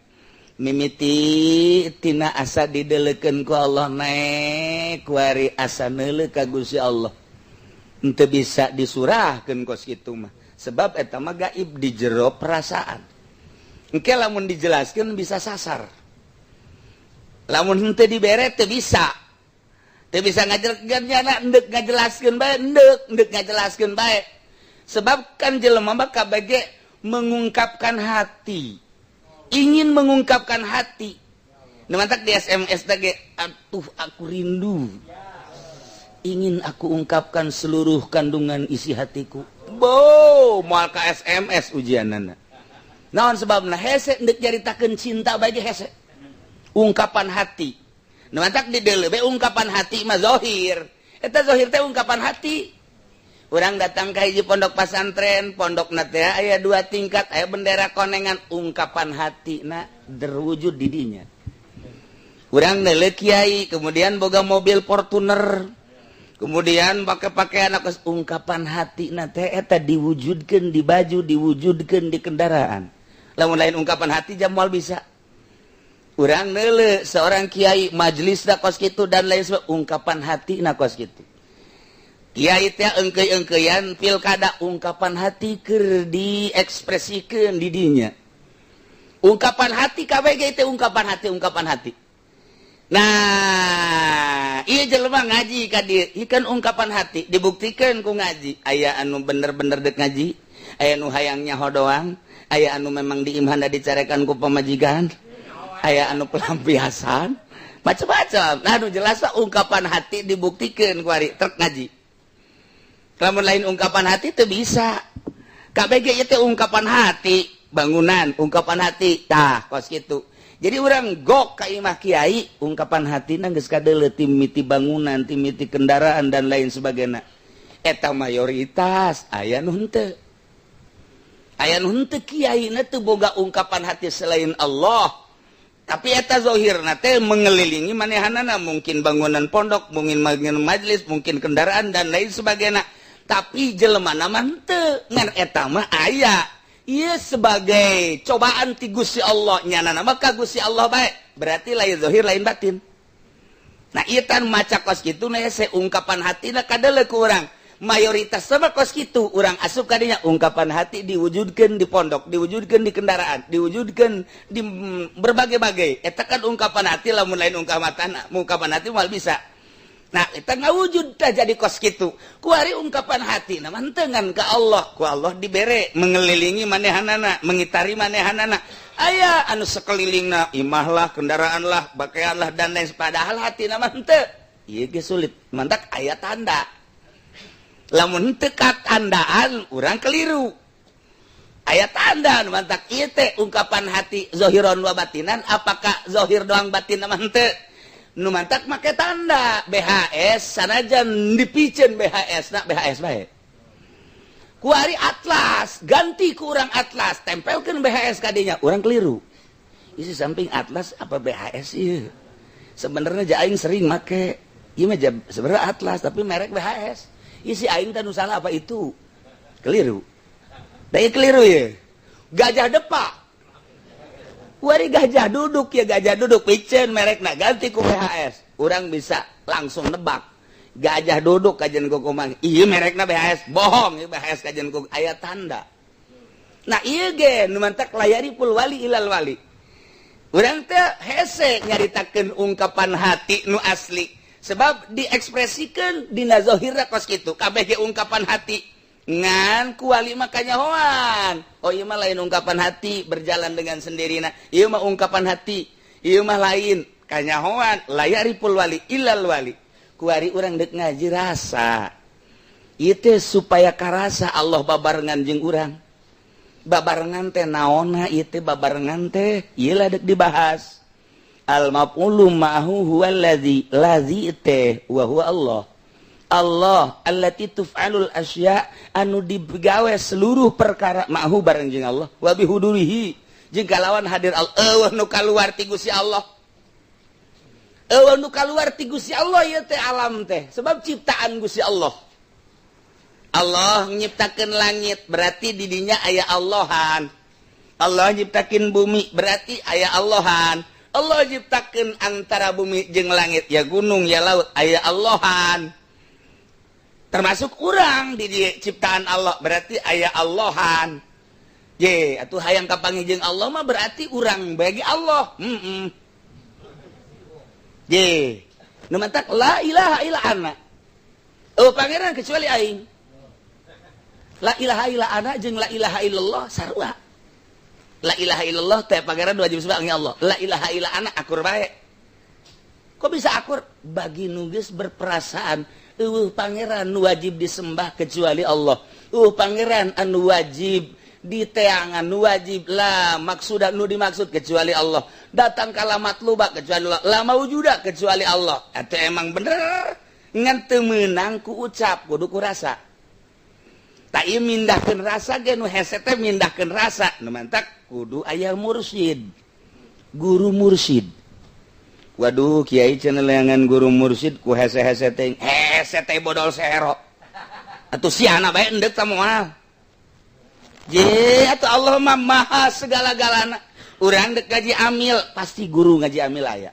mimiti tina asa didelekeun ku Allah naik kuari asa neuleuh ka Gusti Allah henteu bisa disurahkeun kos kitu mah sebab eta mah gaib di jero perasaan engke lamun dijelaskeun bisa sasar lamun henteu dibere teu bisa ngajelaskeun endek ngajelaskeun bae endek ngajelaskeun bae sebab kan jelema mah kabage mengungkapkan hati ingin mengungkapkan hati nemantak di SMS tadi atuh aku rindu ingin aku ungkapkan seluruh kandungan isi hatiku moal ka SMS ujianana naon sebabna hese endek nyaritakeun cinta bagi hese ungkapan hati nemantak di deuleu be ungkapan hati mah zahir eta zahir teh ungkapan hati. Urang datang ke hiji pondok pesantren, pondok na teh aya 2 tingkat, aya bendera konengan ungkapan hatina terwujud di dinya. Urang neuleuh kiai, kemudian boga mobil Fortuner. Kemudian pakaian ungkapan hatina teh eta diwujudkeun di baju, diwujudkeun di kendaraan. Lamun lain ungkapan hati jam moal bisa. Urang neuleuh seorang kiai majelisna kos kitu dan lain sebagainya ungkapan hatina kos kitu. Kiai teh engkeuy-engkeuyan pilkada ungkapan hati keur diekspresikeun di dinya. Ungkapan hati kabeh ge teh ungkapan hati. Nah, ieu jelema ngaji ka dieu, ikan ungkapan hati dibuktikeun ku ngaji. Aya anu bener-bener deuk ngaji, aya anu hayang nyaho doang, aya anu memang diimhanda dicarekan ku pamajikan, aya anu pelampiasan, macam-macam. Nah, anu jelas ungkapan hati dibuktikeun ku ari trek ngaji. Lamun lain ungkapan hati teu bisa. KBG ieu teh ungkapan hati, bangunan, ungkapan hati. Tah, kos kitu. Jadi urang gok ka imah kiai, ungkapan hatina geus kadeuleu timiti bangunan, timiti kendaraan dan lain sebagainya. Eta mayoritas aya nu henteu. Aya nu henteu kiaina teu boga ungkapan hati selain Allah. Tapi eta zahirna teh mengelilingi manehanana mungkin bangunan pondok, mungkin majelis, mungkin kendaraan dan lain sebagainya. Tapi jelemana mah henteu ngan eta mah aya ieu sebagai cobaan ti Gusti Allah nyanana mah ka Gusti Allah bae berarti lain zahir lain batin. Nah ieu tan maca kos kitu na hese ungkapan hatina kadeuleu ku urang mayoritas sama kos kitu urang asup ka dinya ungkapan hati diwujudkeun di pondok, diwujudkeun di kendaraan, diwujudkeun di berbagai-bagai eta kan ungkapan hati lamun lain ungkapan hati moal bisa. Nah, kita ngawujud dah jadi kos kitu. Kuari ungkapan hati na mantengan ka Allah. Ku Allah dibere mengelilingi manehanana, mengitari manehanana. Aya anu sekelilingna imah lah, kendaraan lah, pakaian lah dan lain padahal hati na henteu. Ieu ge sulit. Mantak aya tanda. Lamun henteu tandaan urang keliru. Aya tanda mantak ieu teh ungkapan hati zahiron wa batinan apakah zahir doang batin na henteu? Nu mantak make tanda BHS sanajan dipicen BHS nak BHS bae kuari atlas ganti ku urang atlas tempelkeun BHS kadinya urang keliru isi samping atlas apa BHS ieu sebenarnya aing sering make ieu mah sebenarnya atlas tapi merek BHS isi aing teh nu salah apa itu keliru da ieu keliru ye gajah depak kuari gajah duduk ya gajah duduk picen merekna ganti ku BHS urang bisa langsung nebak gajah duduk kajen ku kumang ieu merekna BHS bohong ieu BHS kajen ku aya tanda. Nah ieu ge nu mantak layari pul wali ilal wali urang teh hese nyaritakeun ungkapan hati nu asli sebab diekspresikeun dina zahirna kos kitu kabeh ge ungkapan hati ngan ku wali mah kanyahoan oh ieu mah lain ungkapan hati berjalan dengan sendirinya ieu mah ungkapan hati ieu mah lain kanyahoan layaripul wali ilal wali ku ari urang deuk ngaji rasa ieu teh supaya karasa Allah babarengan jeung urang babarengan teh naonna ieu babarengan teh ieu lah dek dibahas. Al maf'ulu ma'hu huwal ladzi teh wa huwa Allah. Allah allati tuf'alul asya anu digawe seluruh perkara ma'hu bareng jeung Allah wa bihudurihi jeung kalawan hadir Allah nu kaluar ti Gusti Allah. Nu kaluar ti Gusti Allah ieu teh alam teh sebab ciptaan Gusti Allah. Allah nyiptakeun langit berarti di dinya aya Allahan. Allah nyiptakeun bumi berarti aya Allahan. Allah nyiptakeun antara bumi jeung langit ya gunung ya laut aya Allahan. Termasuk urang di ciptaan Allah berarti aya Allahan. Ye atuh hayang kapanggih jeung Allah mah berarti urang bagi Allah. Ye nu mantak la ilaha illa ana. Oh pangeran kecuali aing. La ilaha illa ana jeung la ilaha illallah sarua. La ilaha illallah teh pangeran wajib sembah Allah. La ilaha illa ana akur bae. Kok bisa akur? Bagi nu geus berperasaan, pangeran nu wajib disembah kecuali Allah. Pangeran anu wajib diteangan, nu wajib la maksud nu dimaksud kecuali Allah. Datang kala matluba kecuali Allah. La maujuda kecuali Allah. Atuh emang bener ngan teu meunang ku ucap kudu ku rasa. Tak ieu mindahkeun rasa ge nu hese teh mindahkeun rasa. Nu mantak kudu aya mursyid. Guru mursyid. Waduh kiai cenah leangan guru mursyid ku hese-hese teh. Hese teh bodol sehero. Atuh siana bae endek tah moal. Je atuh Allah mah maha segala-galana. Urang dek gaji amil pasti guru ngaji amil aya.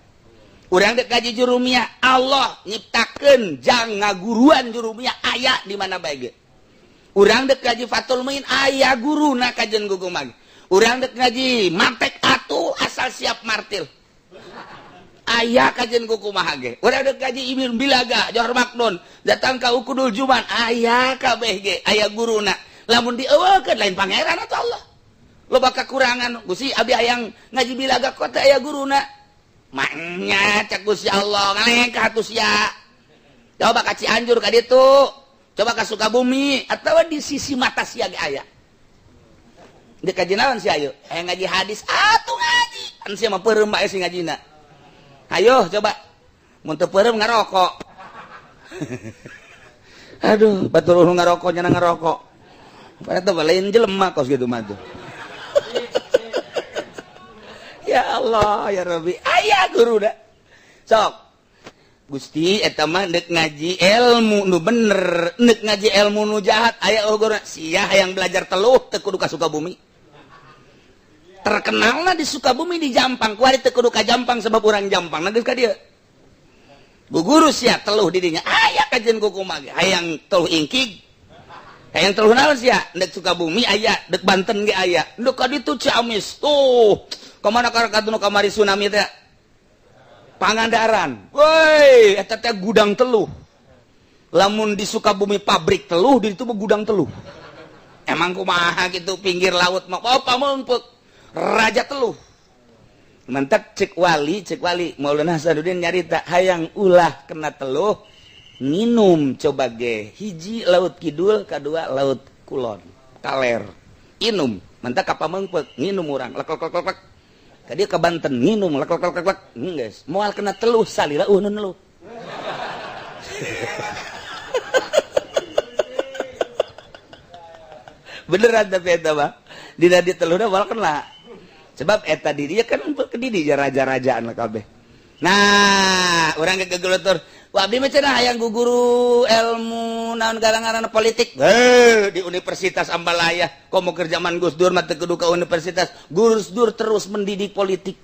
Urang dek gaji jurumiyah Allah nyiptakeun jang ngaguruan jurumiyah aya di mana bae ge. Urang dek ngaji Fathul Muin aya guruna kajen gugumag. Urang dek ngaji mantek atuh asal siap martil. Aya kajen kukumaha ge. Urang dek ngaji Ibnu Bilaga Johor Maknun datang ka Ukudul Juman aya kabeh ge aya guruna. Lamun dieuwekeun lain pangeran atuh Allah. Loba kakurangan Gusti abi hayang ngaji Bilaga kota aya guruna. Manya cak Gusti Allah ngaleng ka atuh sia. Coba ka Cianjur ka ditu. Coba ke Sukabumi atau di sisi mata sia ge aya. Di kaji naon sia ayo? Ngaji hadis atuh ngaji. Kan sia mah peureum bae si ngajina. Ayo coba. Mun teu peureum ngarokok. Aduh, batur ulun ngarokok nya ngarokok. Padahal teh lain jelema kos gitu mah tuh. Ya Allah, ya Rabbi. Aya guru da. Sok Gusti eta mah deuk ngaji ilmu nu bener, deuk ngaji ilmu nu jahat aya ogor sia hayang belajar teluh teu kudu ka Sukabumi. Terkenalna di Sukabumi di Jampang, kuari teu kudu ka Jampang sebab urang Jampang geus ka dieu. Guguru sia teluh di dinya aya kajen kukumaha ge hayang teluh ingkig. Hayang teluh naon sia? Deuk Sukabumi aya, deuk Banten ge aya. Deuk ka ditu Ciamis. Tuh, kamana karakatuna kamari tsunami teh? Pangandaran, woi, eta teh gudang teluh. Lamun di Sukabumi pabrik teluh, di itu gudang teluh. Emang kumaha gitu pinggir laut mah, apa meungpeuk raja teluh. Mantap cek wali, Maulana Hasanuddin nyarita hayang ulah kena teluh, minum coba ge. Hiji laut kidul, kedua laut kulon, kaler. Inum, mantap kapal meungpeuk, nginum urang, lek dia ke Banten minum lek geus moal kena teluh salila nu neluh. Beneran tapi eta mah dina di teluhna moal kena sebab eta di dieu kan di dieu raja-rajaan lah kabeh. Nah urang gegelutur wa abdi mah cenah hayang guguru ilmu naon garangaranna politik di Universitas Ambalaya. Komo keur zaman Gus Dur mah teu kudu ka universitas. Gus Dur terus mendidik politik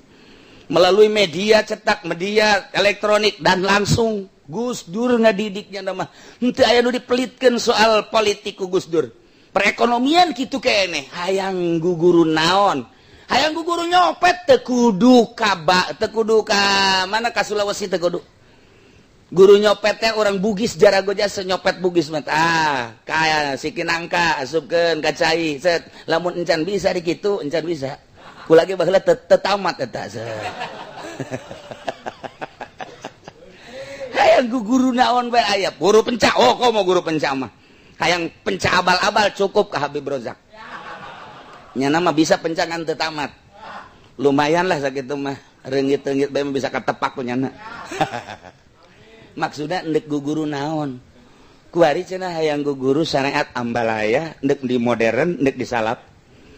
melalui media cetak, media elektronik dan langsung Gus Dur ngadidiknya nama. Henteu aya nu dipelitkeun soal politik ku Gus Dur. Perekonomian kitu keneh hayang guguru naon? Hayang guguru nyopet teu kudu ka mana ka Sulawesi teu kudu. Guru nyopet teh orang Bugis jarago jasa nyopet Bugis mah kaya siki nangka asupkeun ka cai set lamun encan bisa di kitu encan bisa ku lagi baheula teu tamat eta hayang guru naon bae aya guru penca komo guru penca mah hayang penca abal-abal cukup ka Habib Rozak nya nama bisa pencangan teu tamat lumayan lah sakitu mah reungit-reungit bae bisa katepak ku nyana maksudna endek guguru naon kuari cenah hayang guguru syariat ambalaya endek di modern endek di salaf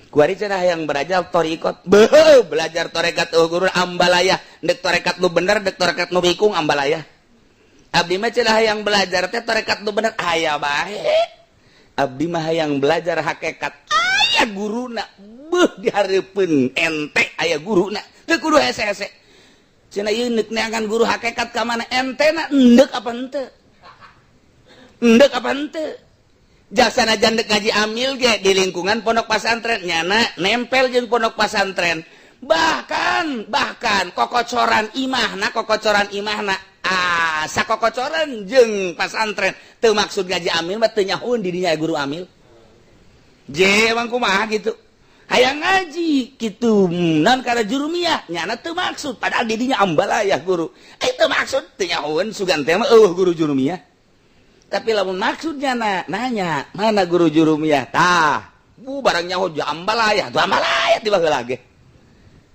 kuari cenah hayang belajar thariqat belajar tarekat guru ambalaya endek tarekat nu bener endek tarekat nu bikung ambalaya abdi mah cenah hayang belajar teh tarekat nu bener aya bae abdi mah hayang belajar hakikat aya guruna dihareupeun ente aya guruna teu kudu hese-hese cenah ieu neuk neangan guru hakikat ka mana entena endek apa henteu endek apa henteu jasana jandek ngaji amil ge di lingkungan pondok pesantren nyana nempel jeung pondok pesantren bahkan kokocoran imahna sakokocoran jeung pesantren teu maksud ngaji amil mah teu nyahoeun di dinya guru amil je emang kumaha gitu hayang ngaji kitu naon kana jurumiyah nyana teu maksud padahal di dinya ambalaya guru teu maksud teu nyahoeun sugan teh mah eueuh guru jurumiyah tapi lamun maksudnya nanya mana guru jurumiyah tah barang nyaho ambalaya tuh ambalaya tiba heula ge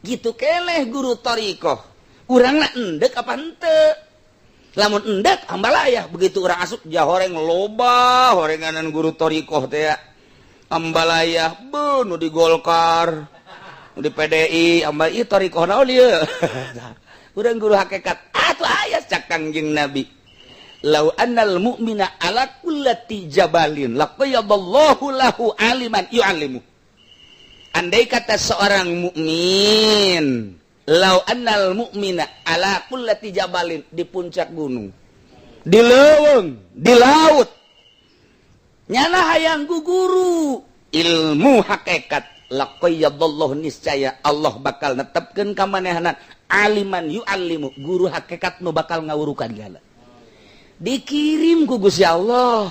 gitu keleh guru thariqah urangna endek apa henteu lamun endek ambalaya begitu urang asup jahoreng loba horenganan guru thariqah teh ambalaya nu di Golkar nu di PDI ambal ieu thariqah naon ieu urang guru hakikat atuh aya cak Kangjeng Nabi lau annal mu'mina ala kullati jabalin laqayyadallahu lahu aliman yu'allimu andai kata seorang mukmin lau annal mu'mina ala kullati jabalin di puncak gunung di leuweung di laut nyana hayang guguru ilmu hakikat laqayyadallahu niscaya Allah bakal netepkeun ka manehna aliman yu'allimu guru hakikat nu bakal ngawurukan gala dikirim ku Gusti Allah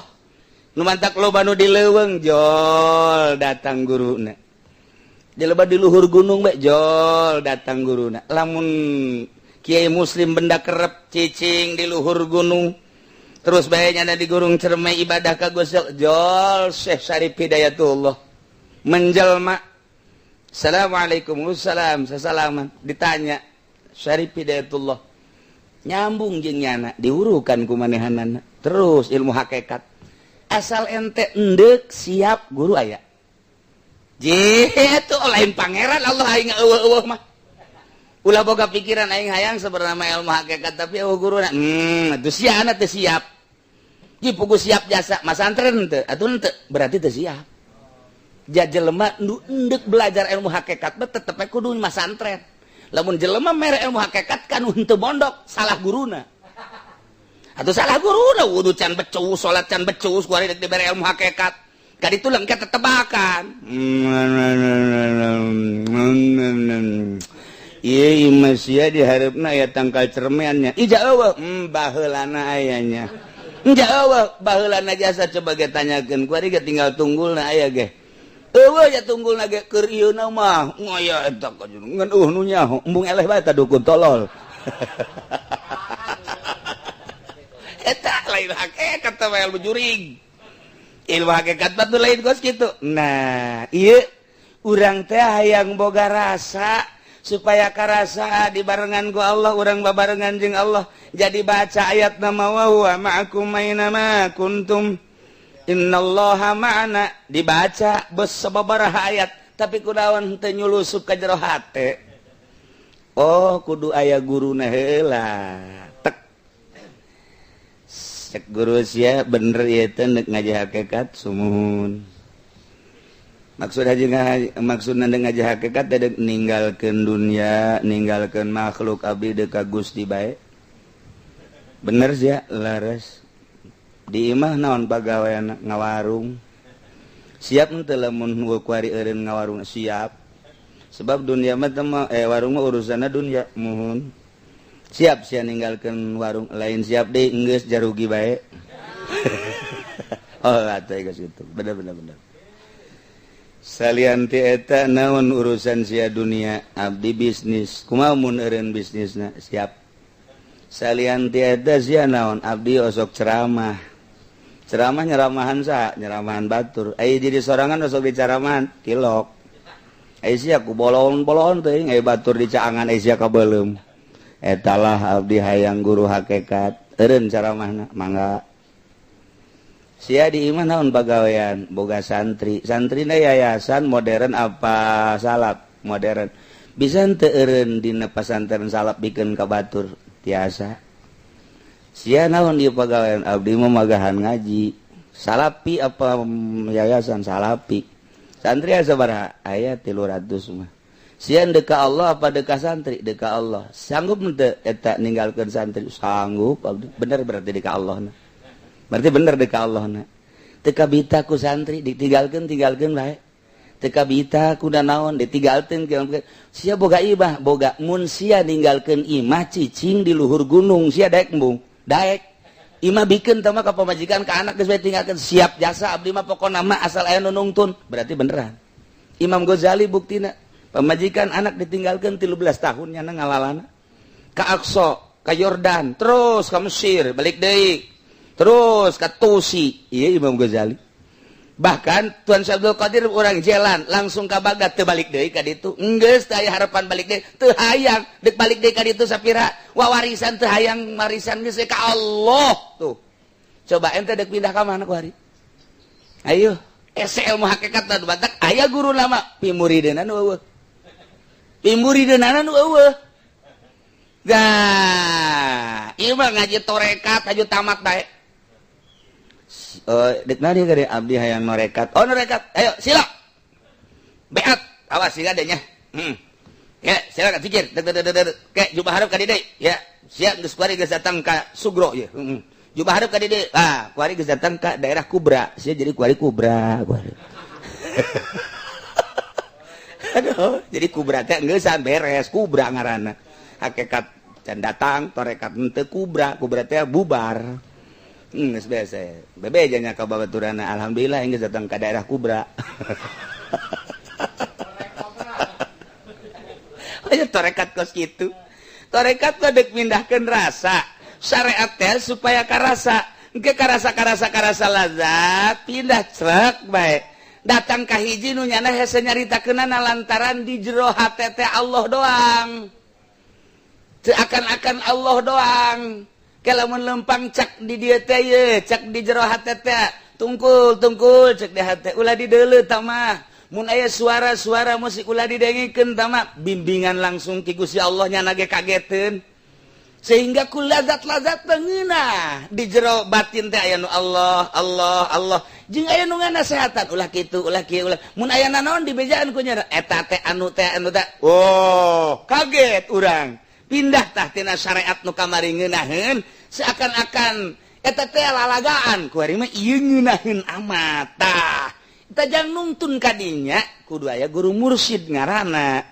nu mantak loba nu di leuweung jol datang guruna di loba di luhur gunung bae jol datang guruna lamun kiai muslim benda kerep cicing di luhur gunung terus bae nyana di gurung cermai ibadah ka Gusti Allah jol Syekh Syarif Hidayatullah menjelma assalamualaikum wassalam sasalaman ditanya Syarif Hidayatullah nyambung jeung nyana diurukan ku manehanana terus ilmu hakikat asal ente endek siap guru aya jitu lain pangeran Allah aing eueuh mah ulah boga pikiran aing hayang sebenarnya ilmu hakikat tapi guruna atuh siana teu siap ji pugu siap jasa masantren teu atuh teu berarti teu siap jajelema nu endek belajar ilmu hakikat mah tetep kudu masantren lamun jelema mere ilmu hakikat kan henteu mondok salah guruna atuh salah guruna wudu can becus salat can becus kuari dek dibere ilmu hakikat ka ditu lengket tetebakan ieu imah sia di hareupna aya tangkal cermeannya ija eueuh baheulana ayanya ija eueuh baheulana jasa coba ge tanyakeun kuari ge tinggal tunggulna aya ge eueuh ya tunggulna ge keur ieuna mah ngaya eta ka ngan nu nyaho embung eleh bae ta dukun tolol eta lain hakikat teh ilmu jurig ilmu hakikat mah lain gos kitu nah ieu urang teh hayang boga rasa supaya karasa dibarengan ku Allah urang babarengan jeung Allah jadi baca ayat nama wa huwa ma'akum aina ma kuntum innallaha ma'ana dibaca bes sababaraha ayat tapi kunaon teu nyulusup ka jero hate oh kudu aya guruna heula tek cek guru sia bener ieu teh neuk ngaji hakikat sumuhun maksudna ngaji hakikat teh ninggalkeun dunya ninggalkeun makhluk abdi deuk ka Gusti bae bener sia laras di imah naon pagaweana ngawarung siap henteu lamun kuari eureun ngawarung siap sebab dunia mah warung mah urusanna dunya muhun siap sia ninggalkeun warung lain siap deui geus jarugi bae oh atuh geus kitu bener salian ti eta naon urusan sia dunia abdi bisnis kumaha mun eureun bisnisna siap salian ti eta sia naon abdi osok ceramah nyeramahan sa nyeramahan batur ai jadi sorangan osok dicaramahan kilok Aisyah ku bolon-bolon teuing aya batur di caangan Aisyah kabeulem. Etalah abdi hayang guru hakikat. Eureun caramahna, mangga. Sia di imah naon pagawean, boga santri. Santrina yayasan modern apa salap modern. Bisa teu eureun dina pasantren salap bikeun ka batur tiasa. Sia naon ieu pagawean abdi mah magahan ngaji. Salapi apa yayasan salapi. Santri asa sabaraha? Aya 300 mah. Sia deka Allah apa deka santri? Deka Allah. Sanggup teu eta ninggalkeun santri? Sanggup abdi. Bener berarti deka Allahna. Berarti bener deka Allahna. Teu kabita ku santri ditinggalkeun bae. Teu kabita ku naon ditinggalkeun sia boga imah, boga mun sia ninggalkeun imah cicing di luhur gunung sia daek embung. Daek imah bikin tama ka pamajikan ka anak geus bae tinggalkeun siap jasa abdi mah pokona mah asal aya nu nungtun berarti beneran. Imam Ghazali buktina pamajikan anak ditinggalkeun 13 tahun nya ngalalana ka Aqsa ka Yordan terus ka Mesir balik deui terus ka Tusi ieu Imam Ghazali. Bahkan Tuan Abdul Qadir orang jalan langsung ka Baghdad teu balik deui ka ditu enggeus teu aya harapan balik deui teu hayang deuk balik deui ka ditu sapira wawarisan teu hayang marisan geus ka Allah tuh coba ente deuk pindah ka mana ku hari ayo ese ilmu hakikatna nu batak aya guru lama pimurideuna nu eueuh gah ieu mah ngaji torekat aju tamat bae. Dek nadi kade abdi hayang norekat. Oh norekat, ayo sila. Beat, awas siga adanya. Ya, silakan pikir. Kayak jubah hareup ka di deui. Ya, sia geus kuari geus datang ka Sugro ya. Jubah hareup ka di deui. Ah, kuari geus datang ka daerah Kubra. Sia jadi kuari Kubra. Aduh, jadi Kubra teh geeusan beres, Kubra ngaranna. Hakikat can datang, torekat teu Kubra, Kubra teh bubar. Geus beres. Bebe nya ka babaturana alhamdulillah geus datang ka daerah Kubra. Aya torekat kos kitu. Torekat mah deuk mindahkeun rasa. Syariat teh supaya karasa. Engke karasa lazat pindah crek bae. Datang ka hiji nu nyana hese nyaritakeunana lantaran di jero hate teh Allah doang. Teu akan Allah doang. Kalamun lempang cak di dieu teh ye, cak di jero hate teh tungkul cek di hate ulah dideuleu tah mah. Mun aya suara-suara musik ulah didengikeun tah mah bimbingan langsung ti Gusti Allah nyana ge kageteun. Sehingga ku lazat-lazat beungeunah di jero batin teh aya nu Allah. Jeung aya nu nganasehatan ulah kitu ulah kieu ulah. Mun aya nanaon dibejaan ku nya eta teh anu teh. Oh, kaget urang. Pindah tah tina syariat nu kamari ngeunaheun seakan-akan eta teh lalagaan ku ari mah ieu ngeunaheun amat tah eta jang nungtun ka dinya kudu aya guru mursyid ngaranna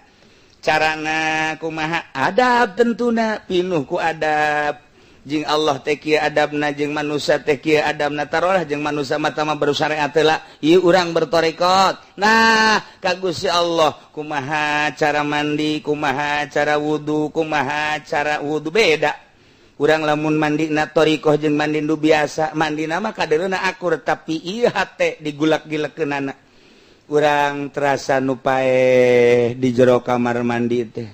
carana kumaha adab tentuna pinuh ku adab jeung Allah teh kieu adabna jeung manusia teh kieu adabna tarolah jeung manusia mah tama bersyariat heula ieu urang bertorekot nah ka Gusti Allah kumaha cara mandi kumaha cara wudu kumaha cara wudu beda urang lamun mandina torikoh jeung mandi nu biasa mandina mah kadeurna akur tapi ieu hate digulak-gilekeunana urang terasa nu paeh di jero kamar mandi teh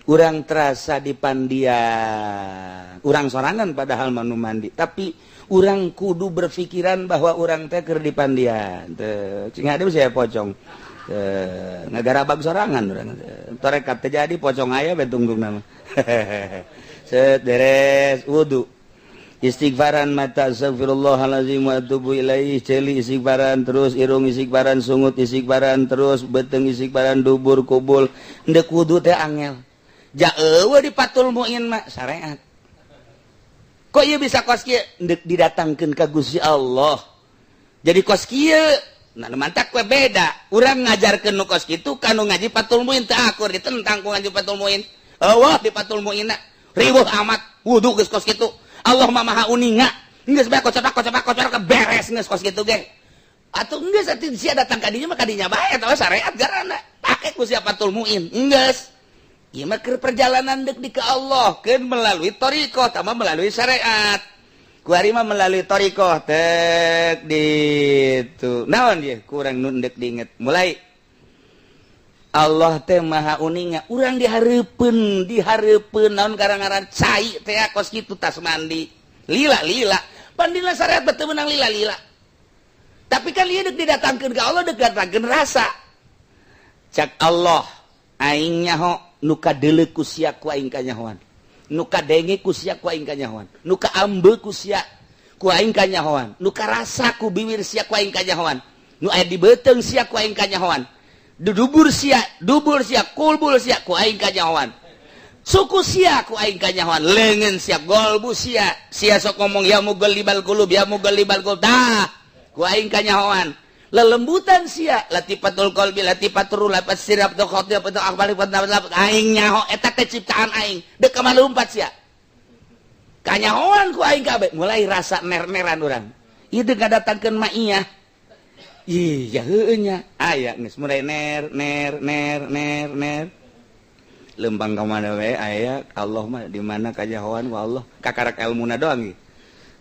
urang terasa di pandian urang sorangan padahal manu mandi tapi urang kudu berpikiran bahwa urang teh keur di pandian teu cing hade saya pocong ngagarabag sorangan urang torekat teh jadi pocong aya we tunggungna mah set beres wudu istighfaran mata astagfirullahalazim wa atubu ilaih celi istighfaran terus irung istighfaran sungut istighfaran terus beteng istighfaran dubur kubul ndek wudu teh angel jaeueuh dipatul muin mah syariat. Kok ieu bisa kos kieu ndek didatangkeun ka Gusti Allah. Jadi kos kieu nah mantak we beda. Urang ngajarkeun nu kos kitu kanu ngaji patul muin teu akur ditentang ku ngaji patul muin. Eueuh di patul muinna riweuh amat wudu geus kos kitu. Allah mah maha uninga. Geus bae kocok beres geus kos kitu ge. Atuh geus atuh sia datang ka dinya mah ka dinya bae eta syariat garana. Pake ku sia patul muin. Geus ieu mah keur perjalanan deuk di ka Allah keun melalui thariqah tama melalui syariat ku ari mah melalui thariqah tek ditu naon ieu kurang nu deuk diinget mulai Allah teh maha uninga urang dihareupeun naon karangaran cai teh kos kitu tas mandi lila pandina syariat teu meunang lila tapi kan ieu deuk didatangkeun ka Allah deuk datangkeun rasa cak Allah aing nyaho nu kadeuleu ku sia ku aing kanyahoan nu kadenge ku sia ku aing kanyahoan nu kaambeu ku sia ku aing kanyahoan nu karasa ku bibir sia ku aing kanyahoan nu aya di beuteung sia ku aing kanyahoan dubur sia kulbul sia ku aing kanyahoan suku sia ku aing kanyahoan leungeun sia golbu sia sok ngomong ya mugol libal qulub dah ku aing kanyahoan lelembutan sia latifatul qalbi latifatul lapat sirap tu khotib tu akbali aing nyaho eta teh ciptaan aing deuk ka malumpat sia kanyahoan ku aing kabeh mulai rasa ner-neran urang ieu deuk ngadatangkeun ma'iyah iya heueuh nya aya geus mulai ner lembang ka mana we aya Allah mah di mana kajahoan ku Allah kakarak ilmuna doang ieu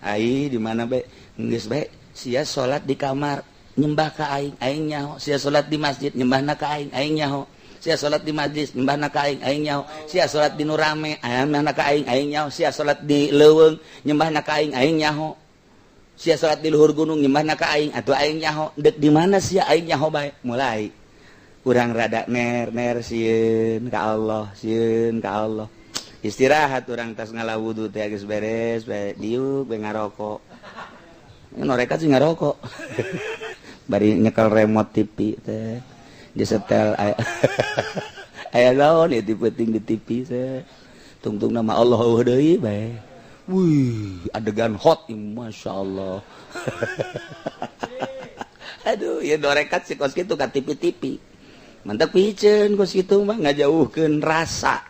ai di mana be geus bae sia salat di kamar nyembah ka aing nyaho sia salat di masjid nyembahna ka aing nyaho sia salat di majlis nyembahna ka aing nyaho sia salat di nu rame nyembahna ka aing nyaho sia salat di leuweung nyembahna ka aing nyaho sia salat di luhur gunung nyembahna ka aing atuh aing nyaho deuk di mana sia aing nyaho bae mulai urang rada ner sieun ka Allah istirahat urang tas ngalawudu teh geus beres bae diuk bae ngarokok norekat sih ngarokok bari nyekel remote TV teh disetel aya naon ieu ti penting di TV teh tungtung nama Allah deui bae wih adegan hot Masya Allah aduh ya dorekat si kos kitu ka TV mantap piceun kos kitu mah ngajauhkeun rasa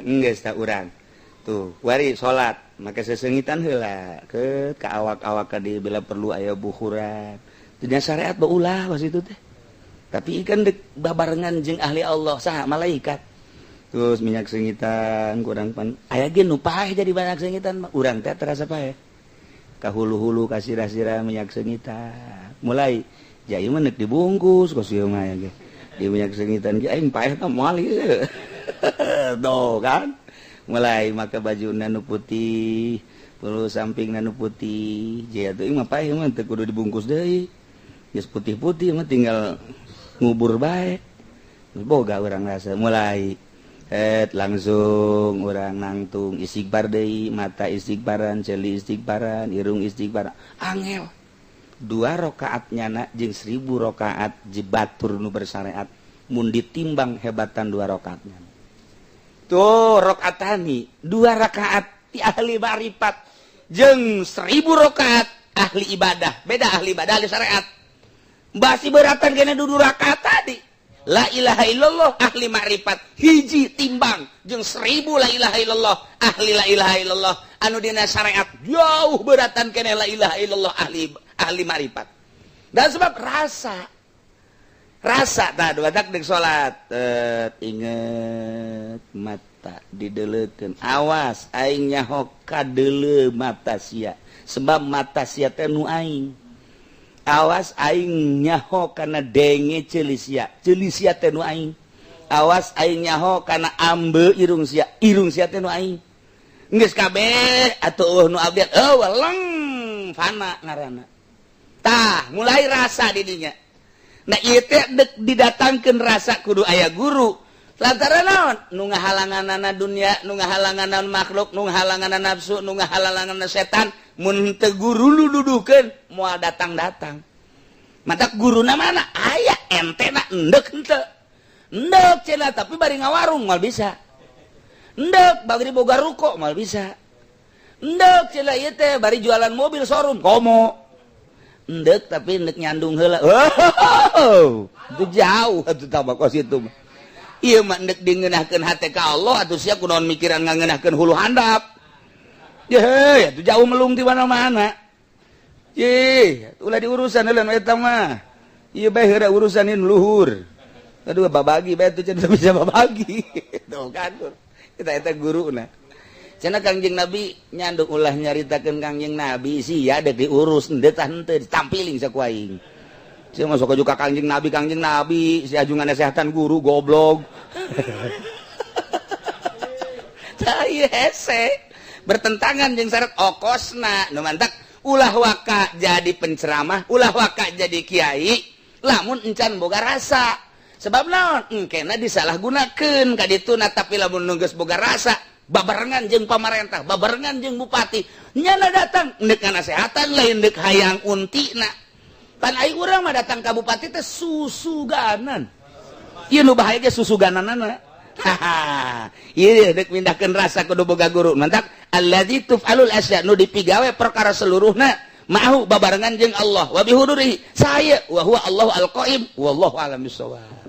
geus tah urang tuh wari salat make sesengitan heula ke ka awak-awak di bila perlu aya buhuran dina syariat beulah kos itu teh tapi ikan deuk babarengan jeung ahli Allah saha malaikat terus minyak sengitan kurang pan aya ge nu paeh jadi minyak sengitan mah urang teh terasa paeh ka hulu-hulu ka sirah-sirah minyak sengitan mulai jadi mah neuk dibungkus kos ieu mah ge di minyak sengitan ge aing paeh mah moal ieu doh kan mulai make bajuna nu putih perlu sampingna nu putih jadi atuh mah paeh mah teu kudu dibungkus deui geus putih-putih mah tinggal ngubur bae boga urang rasa mulai langsung orang nangtung istighfar deui mata istighfaran celi istighfaran irung istighfar angel 2 rakaat nyana jeung 1000 rakaat jibatur nu bersyariat mun ditimbang hebatan 2 rakaatnya tuh rakaatani 2 rakaat ti ahli ma'rifat jeung 1000 rakaat ahli ibadah beda ahli ibadah ahli syariat basi beratan kena 2 rakaat tadi la ilaha illallah ahli ma'rifat hiji timbang jeung 1000 la ilaha illallah ahli la ilaha illallah anu dina syariat jauh beratan kene la ilaha illallah ahli ma'rifat dan sebab rasa tah badak deuk salat inget mata dideleukeun awas aing nyaho kadeuleu mata sia sebab mata sia teh nu aing awas aing nyaho kana denge ceuli sia teh nu aing awas aing nyaho kana ambe irung sia teh nu aing geus kabeh atuh nu abdi weleng fana ngaranna tah mulai rasa di dinya nah ieu teh didatangkeun rasa kudu aya guru lantaran naon nu ngahalanganana dunya nu ngahalanganana makhluk nu ngahalanganana nafsu nu ngahalanganana setan mun teu guru lu duduhkeun moal datang matak guruna mana aya entena endek henteu endek cenah tapi bari ngawarung mal bisa endek bari boga ruko mal bisa endek cenah ieu teh bari jualan mobil showroom komo endek tapi endek nyandung heula itu jauh atuh tabak kos itu mah ieu mah endek dingeunahkeun hate ka Allah atuh sia kunaon mikiran ngangeunahkeun hulu handap ya itu jauh melung di mana-mana. Ulah diurusan heula eta mah. Ieu bae heura urusan ini luhur. Aduh babagi bae teh bisa babagi. Tuh kan. Eta guruna. Cenah Kangjeng Nabi nyandung ulah nyaritakeun Kangjeng Nabi sia deuk diurus endeu tah henteu ditampiling saku aing. Saya masuk juga kangjeng nabi si ajungan kesehatan guru goblok. Saya hese bertentangan jeung syarat okosna nu mantak ulah waka jadi penceramah ulah waka jadi kiai lamun encan boga rasa sebab naon engkena disalahgunakeun ka dituna tapi lamun nu geus boga rasa babarengan jeung pamarentah babarengan jeung bupati nyana datang neuk nasehatan lain neuk hayang untina pan ai urang mah datang ka bupati teh susuganan ieu nu bahaya ge susugananana. Haha, iya dek pindahkan rasa kudu boga guru mantap alladzi tuf'alul asya nu dipigawe perkara seluruhna mahu babarengan jeung Allah wa bihudurihi saya wa huwa Allahu al-qaim wallahu a'lam bissawab.